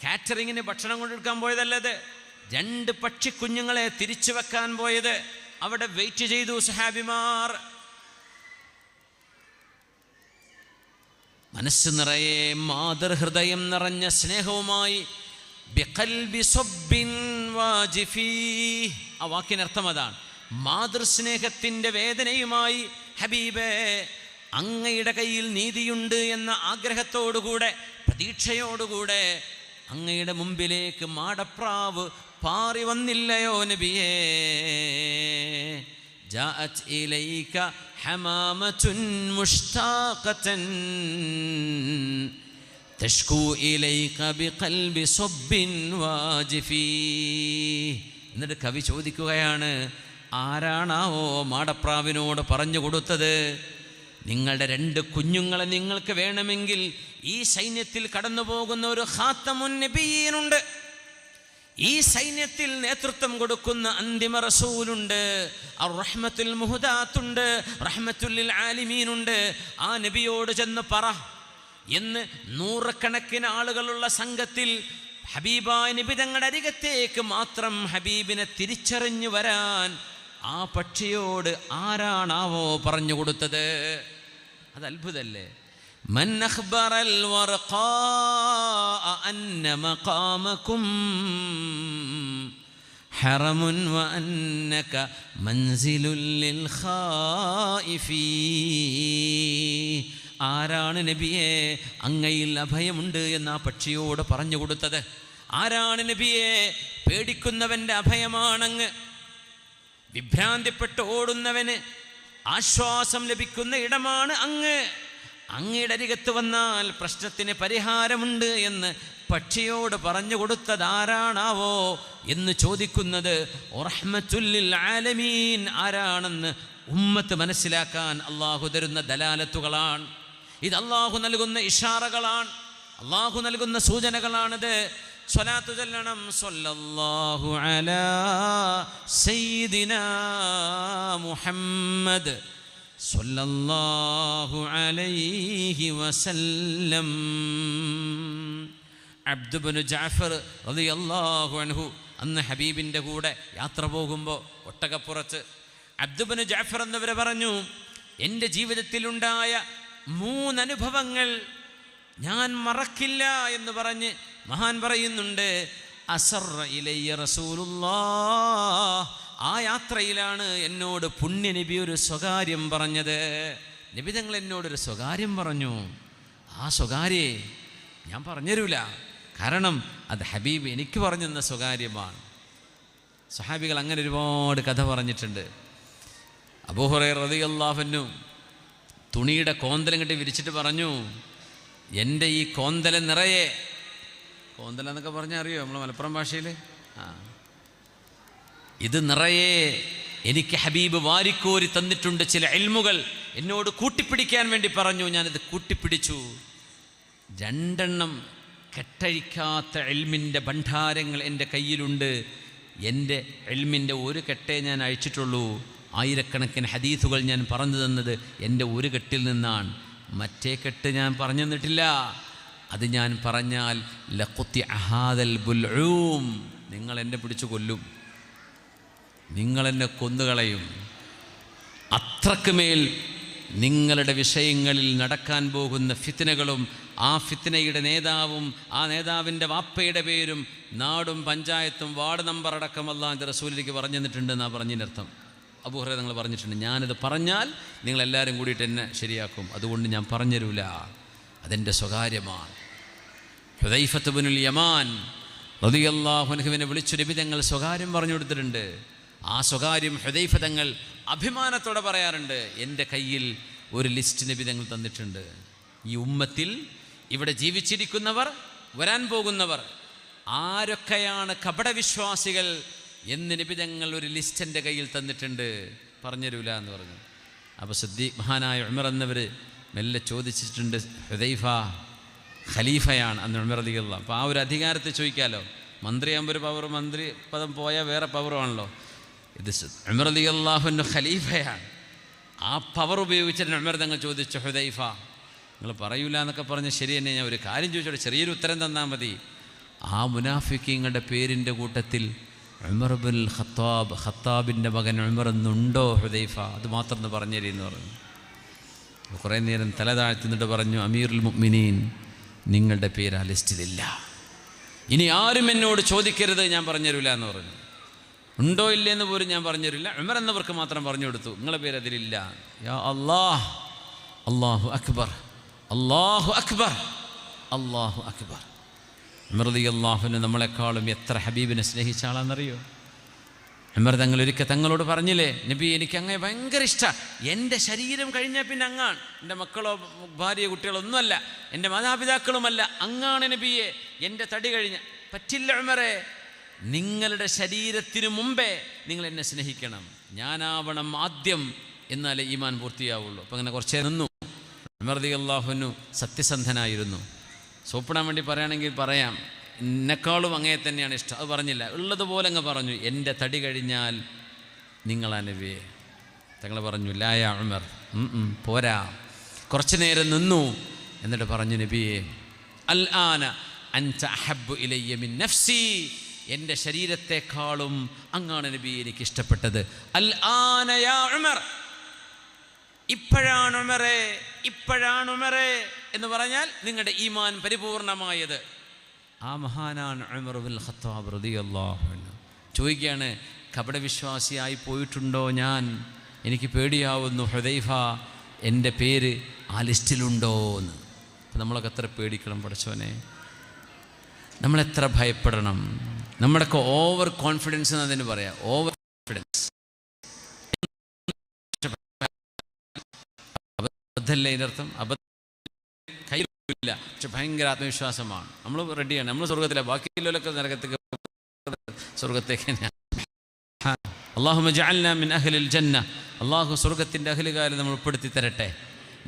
കാറ്ററിങ്ങിന് ഭക്ഷണം കൊണ്ടെടുക്കാൻ പോയതല്ലത്. 2 പക്ഷിക്കുഞ്ഞുങ്ങളെ തിരിച്ചു വെക്കാൻ പോയത്. അവിടെ വെയിറ്റ് ചെയ്തു സ്വഹാബിമാർ. മനസ്സ് നിറയെ മാതൃഹൃദയം നിറഞ്ഞ സ്നേഹവുമായി ബിഖൽബി സബ്ബിൻ വാജിഫി. ആ വാക്കിനർത്ഥം അതാണ്. മാതൃസ്നേഹത്തിൻ്റെ വേദനയുമായി ഹബീബേ, അങ്ങയുടെ കയ്യിൽ നീതിയുണ്ട് എന്ന ആഗ്രഹത്തോടുകൂടെ, പ്രതീക്ഷയോടുകൂടെ അങ്ങയുടെ മുമ്പിലേക്ക് മാടപ്രാവ് പാറി വന്നില്ലയോ നബിയേ? ജാഅത് ഇലൈക ഹമാമത്തുൻ മുഷ്താഖതൻ തഷ്കൂ ഇലൈക ബിഖൽബി സബ്ബിൻ വാജിഫി. എന്നിട്ട് കവി ചോദിക്കുകയാണ്, ആരാണാവോ മാടപ്രാവിനോട് പറഞ്ഞു കൊടുത്തത്, നിങ്ങളുടെ 2 കുഞ്ഞുങ്ങളെ നിങ്ങൾക്ക് വേണമെങ്കിൽ ഈ സൈന്യത്തിൽ കടന്നു പോകുന്ന ഒരു ഖാത്തമുൻ നബിയ്യീനുണ്ട്, ഈ സൈന്യത്തിൽ നേതൃത്വം കൊടുക്കുന്ന അന്തിമ റസൂലുണ്ട്, അർ-റഹ്മത്തുൽ മുഹദാത്തുണ്ട്, റഹ്മത്തുൽ ലിൽ ആലിമീനുണ്ട്. ആ നബിയോട് ചെന്ന് പറ എന്ന് 100 കണക്കിന് ആളുകളുള്ള സംഘത്തിൽ ഹബീബായ നബി തങ്ങളുടെ അരികത്തേക്ക് മാത്രം ഹബീബിനെ തിരിച്ചറിഞ്ഞു വരാൻ ആ പക്ഷിയോട് ആരാണാവോ പറഞ്ഞു കൊടുത്തത്? അത് അത്ഭുതല്ലേ. മൻ അഖ്ബറൽ വർഖാ അന്ന മഖാമകും ഹറമുൻ വ അന്നക മൻസിലുൽ ലിൽ ഖായിഫീ. ആരാണ് നബിയെ അങ്ങയിൽ അഭയമുണ്ട് എന്ന് ആ പക്ഷിയോട് പറഞ്ഞു കൊടുത്തത്? ആരാണ് നബിയെ പേടിക്കുന്നവൻ്റെ അഭയമാണങ്ങ്, വിഭ്രാന്തിപ്പെട്ട് ഓടുന്നവന് ആശ്വാസം ലഭിക്കുന്ന ഇടമാണ് അങ്ങ്, അങ്ങയുടെ അരികത്ത് വന്നാൽ പ്രശ്നത്തിന് പരിഹാരമുണ്ട് എന്ന് പക്ഷിയോട് പറഞ്ഞു കൊടുത്തത് ആരാണാവോ എന്ന് ചോദിക്കുന്നത് റഹ്മത്തുൽ ലിൽ ആലമീൻ ആരാണെന്ന് ഉമ്മത്ത് മനസ്സിലാക്കാൻ അള്ളാഹു തരുന്ന ദലാലത്തുകളാണ്. ഇത് അള്ളാഹു നൽകുന്ന ഇഷാറകളാണ്, അള്ളാഹു നൽകുന്ന സൂചനകളാണിത്. സ്വലാത്തു ചൊല്ലണം, സ്വല്ലല്ലാഹു അലാ സയ്യിദിനാ മുഹമ്മദ് സ്വല്ലല്ലാഹു അലൈഹി വസല്ലം. അബ്ദു ഇബ്നു ജഅഫർ റളിയല്ലാഹു അൻഹു അന്ന് ഹബീബിൻ്റെ കൂടെ യാത്ര പോകുമ്പോൾ ഒട്ടകപ്പുറത്ത് അബ്ദുബ്നു ജഅഫർ എന്നവർ പറഞ്ഞു, എൻ്റെ ജീവിതത്തിലുണ്ടായ 3 അനുഭവങ്ങൾ ഞാൻ മറക്കില്ല എന്ന് പറഞ്ഞ് മഹാൻ പറയുന്നുണ്ട്. അസറ ഇലയ്യ റസൂലുള്ളാഹ്, ആ യാത്രയിലാണ് എന്നോട് പുണ്യനബി ഒരു സ്വകാര്യം പറഞ്ഞത്. നബി തങ്ങൾ എന്നോടൊരു സ്വകാര്യം പറഞ്ഞു. ആ സ്വകാര്യ ഞാൻ പറഞ്ഞുതരൂല, കാരണം അത് ഹബീബ് എനിക്ക് പറഞ്ഞു തന്ന സ്വകാര്യമാണ്. സഹാബികൾ അങ്ങനെ ഒരുപാട് കഥ പറഞ്ഞിട്ടുണ്ട്. അബൂ ഹുറൈറ റളിയല്ലാഹു അൻഹു തുണിയുടെ കോന്തലം കെട്ടി വിരിച്ചിട്ട് പറഞ്ഞു, എൻ്റെ ഈ കോന്തല നിറയെ, കോന്തല എന്നൊക്കെ പറഞ്ഞാൽ അറിയോ നമ്മൾ മലപ്പുറം ഭാഷയിൽ, ഇത് നിറയെ എനിക്ക് ഹബീബ് വാരിക്കോരി തന്നിട്ടുണ്ട്. ചില ഇൽമുകൾ എന്നോട് കൂട്ടിപ്പിടിക്കാൻ വേണ്ടി പറഞ്ഞു, ഞാനിത് കൂട്ടിപ്പിടിച്ചു. 2 കെട്ടഴിക്കാത്ത ഇൽമിൻ്റെ ഭണ്ഡാരങ്ങൾ എൻ്റെ കയ്യിലുണ്ട്. എൻ്റെ ഇൽമിൻ്റെ ഒരു കെട്ടേ ഞാൻ അഴിച്ചിട്ടുള്ളൂ. 1000കണക്കിന് ഹദീസുകൾ ഞാൻ പറഞ്ഞു തന്നത് എൻ്റെ ഒരു കെട്ടിൽ നിന്നാണ്. മറ്റേ കെട്ട് ഞാൻ പറഞ്ഞു തന്നിട്ടില്ല. അത് ഞാൻ പറഞ്ഞാൽ ലഖുത്തി അഹാദൽ ബുൽഊം, നിങ്ങൾ എന്നെ പിടിച്ചു കൊല്ലും, നിങ്ങളെന്നെ കൊന്നുകളയും. അത്രക്ക് മേൽ നിങ്ങളുടെ വിഷയങ്ങളിൽ നടക്കാൻ പോകുന്ന ഫിത്നകളും ആ ഫിത്നയുടെ നേതാവും ആ നേതാവിൻ്റെ വാപ്പയുടെ പേരും നാടും പഞ്ചായത്തും വാർഡ് നമ്പർ അടക്കം അല്ലാഹുവിൻ്റെ റസൂലിലേക്ക് പറഞ്ഞു തന്നിട്ടുണ്ടെന്നാണ് പറഞ്ഞതിനർത്ഥം. അബൂ ഹുറൈറ നിങ്ങൾ പറഞ്ഞിട്ടുണ്ട്, ഞാനിത് പറഞ്ഞാൽ നിങ്ങളെല്ലാവരും കൂടിയിട്ട് എന്നെ ശരിയാക്കും, അതുകൊണ്ട് ഞാൻ പറഞ്ഞുതരൂല, അതെൻ്റെ സ്വകാര്യമാണ്. ഹുദൈഫത്ത് ഇബ്നുൽ യമാൻ റളിയല്ലാഹു അൻഹുവിനെ വിളിച്ചു നബി തങ്ങൾ സ്വകാര്യം പറഞ്ഞു കൊടുത്തിട്ടുണ്ട്. ആ സ്വകാര്യം ഹുദൈഫ തങ്ങൾ അഭിമാനത്തോടെ പറയാറുണ്ട്, എൻ്റെ കയ്യിൽ ഒരു ലിസ്റ്റ് നബി തങ്ങൾ തന്നിട്ടുണ്ട്. ഈ ഉമ്മത്തിൽ ഇവിടെ ജീവിച്ചിരിക്കുന്നവർ, വരാൻ പോകുന്നവർ ആരൊക്കെയാണ് കപടവിശ്വാസികൾ എന്ന് നബി തങ്ങൾ ഒരു ലിസ്റ്റ് എൻ്റെ കയ്യിൽ തന്നിട്ടുണ്ട്, പറഞ്ഞുതരൂല എന്ന് പറഞ്ഞു. അപ്പോൾ സിദ്ദീഖ് മഹാനായ ഉമർ എന്നവർ മെല്ലെ ചോദിച്ചിട്ടുണ്ട്, ഹുദൈഫ ഖലീഫയാണ് അന്ന് ഉമർ റളിയല്ലാഹു. അപ്പോൾ ആ ഒരു അധികാരത്തെ ചോദിക്കാമല്ലോ, മന്ത്രിയാകുമ്പോൾ ഒരു പവർ, മന്ത്രി പദം പോയാൽ വേറെ പവറുമാണല്ലോ. ഇത് ഉമർ റളിയല്ലാഹു അൻഹു ഖലീഫയാണ്. ആ പവർ ഉപയോഗിച്ചിട്ട് ഉമർ തങ്ങൾ ചോദിച്ചു, ഹുദൈഫ നിങ്ങൾ പറയൂല എന്നൊക്കെ പറഞ്ഞ് ശരി തന്നെ, ഞാൻ ഒരു കാര്യം ചോദിച്ചോട്ടെ, ചെറിയൊരു ഉത്തരം തന്നാൽ മതി. ആ മുനാഫിക്കീങ്ങളുടെ പേരിൻ്റെ കൂട്ടത്തിൽ ഉമർ ഇബ്നുൽ ഖത്താബ്, ഖത്താബിൻ്റെ മകൻ ഉമർ എന്നുണ്ടോ ഹുദൈഫ? അത് മാത്രം ഒന്ന് പറഞ്ഞു തരീന്ന് പറഞ്ഞു. കുറേ നേരം തല താഴ്ത്തുന്നിട്ട് പറഞ്ഞു, അമീറുൽ മുഅ്മിനീൻ, നിങ്ങളുടെ പേര് ആ ലിസ്റ്റിലില്ല, ഇനി ആരും എന്നോട് ചോദിക്കരുത്, ഞാൻ പറഞ്ഞുതരില്ല എന്ന് പറഞ്ഞു. ഉണ്ടോ ഇല്ലയെന്ന് പോലും ഞാൻ പറഞ്ഞുതരില്ല, ഉമർ എന്നവർക്ക് മാത്രം പറഞ്ഞു കൊടുത്തു, നിങ്ങളുടെ പേര് അതിലില്ല. യാ അല്ലാഹ്, അല്ലാഹു അക്ബർ, അല്ലാഹു അക്ബർ, അല്ലാഹു അക്ബർ. ഉമർ റളിയല്ലാഹു അൻഹു നമ്മളെക്കാളും എത്ര ഹബീബിനെ സ്നേഹിച്ച ആളാണെന്നറിയോ? ഉമർ തങ്ങൾ ഒരിക്കൽ തങ്ങളോട് പറഞ്ഞില്ലേ, നബി എനിക്ക് അങ്ങേ ഭയങ്കര ഇഷ്ടമാണ്, എൻ്റെ ശരീരം കഴിഞ്ഞാൽ പിന്നെ അങ്ങാണ്, എൻ്റെ മക്കളോ ഭാര്യയോ കുട്ടികളോ ഒന്നുമല്ല, എൻ്റെ മാതാപിതാക്കളുമല്ല, അങ്ങാണ് നബിയെ, എൻ്റെ തടി കഴിഞ്ഞ പറ്റില്ല ഉമറേ, നിങ്ങളുടെ ശരീരത്തിനു മുമ്പേ നിങ്ങൾ എന്നെ സ്നേഹിക്കണം, ഞാനാവണം ആദ്യം, എന്നാലേ ഈമാൻ പൂർത്തിയാവുള്ളൂ. അപ്പം അങ്ങനെ കുറച്ചേ നിന്നു. ഉമർ റളിയല്ലാഹു അൻഹു സത്യസന്ധനായിരുന്നു. സോപ്പിടാൻ വേണ്ടി പറയുകയാണെങ്കിൽ പറയാം, എന്നെക്കാളും അങ്ങേ തന്നെയാണ് ഇഷ്ടം, അത് പറഞ്ഞില്ല, ഉള്ളതുപോലെ അങ്ങ് പറഞ്ഞു, എൻ്റെ തടി കഴിഞ്ഞാൽ നിങ്ങളാ നബിയെ. തങ്ങൾ പറഞ്ഞു, ലാ യാ ഉമർ, പോരാ. കുറച്ചു നേരം നിന്നു, എന്നിട്ട് പറഞ്ഞു, നബിയെ അൽ ആന അൻത അഹബ്ബു ഇലയ്യ മിൻ നഫ്സി, എൻ്റെ ശരീരത്തെക്കാളും അങ്ങാണ് നബി എനിക്ക് ഇഷ്ടപ്പെട്ടത്. അൽ ആന യാ ഉമർ, ഇപ്പോഴാണ് ഉമറേ, ഇപ്പോഴാണ് ഉമറേ എന്ന് പറഞ്ഞാൽ നിങ്ങളുടെ ഈമാൻ പരിപൂർണമായത്. ആ മഹാനാണ് ഉമർ ഇബ്നുൽ ഖത്താബ് റളിയല്ലാഹു അൻഹു. ചോദിക്കുകയാണ്, കപടവിശ്വാസിയായി പോയിട്ടുണ്ടോ ഞാൻ? എനിക്ക് പേടിയാവുന്നു ഹുദൈഫ, എൻ്റെ പേര് ആ ലിസ്റ്റിലുണ്ടോ എന്ന്. അപ്പം നമ്മളൊക്കെ എത്ര പേടിക്കണം പടച്ചോനെ, നമ്മളെത്ര ഭയപ്പെടണം. നമ്മുടെയൊക്കെ ഓവർ കോൺഫിഡൻസ് എന്ന് അതിന് പറയാം, ഓവർ കോൺഫിഡൻസ്. അബദ്ധമല്ലേ ഇതിനർത്ഥം? കയ്യിലില്ല, പക്ഷെ ഭയങ്കര ആത്മവിശ്വാസമാണ്. നമ്മൾ റെഡിയാണ്, നമ്മൾ സ്വർഗത്തിലെ, ബാക്കിയുള്ളവരൊക്കെ നരകത്തേക്ക്, സ്വർഗത്തേക്ക്. അല്ലാഹുമ്മ ജഅൽനാ മിൻ അഹ്ലിൽ ജന്ന, അല്ലാഹു സ്വർഗത്തിൻ്റെ അഹ്ലുകാരെ നമ്മൾ ഉൾപ്പെടുത്തി തരട്ടെ.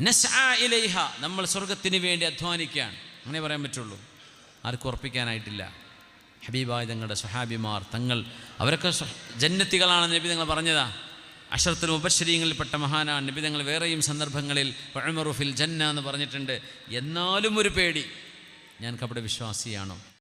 നസ്ആ ഇലൈഹ, നമ്മൾ സ്വർഗത്തിന് വേണ്ടി അധ്വാനിക്കുകയാണ്, അങ്ങനെ പറയാൻ പറ്റുള്ളൂ, ആർക്കും ഉറപ്പിക്കാനായിട്ടില്ല. ഹബീബായ തങ്ങളുടെ സ്വഹാബിമാർ, തങ്ങൾ അവരൊക്കെ ജന്നത്തികളാണെന്ന് നബി തങ്ങൾ പറഞ്ഞതാ. അശറത്തുൽ മുബശ്ശരീങ്ങളിൽപ്പെട്ട മഹാനാണ് നബി തങ്ങൾ. വേറെയും സന്ദർഭങ്ങളിൽ ഉമറു ഫിൽ ജന്ന എന്ന് പറഞ്ഞിട്ടുണ്ട്. എന്നാലും ഒരു പേടി, ഞാൻ കപടവിശ്വാസിയാണോ?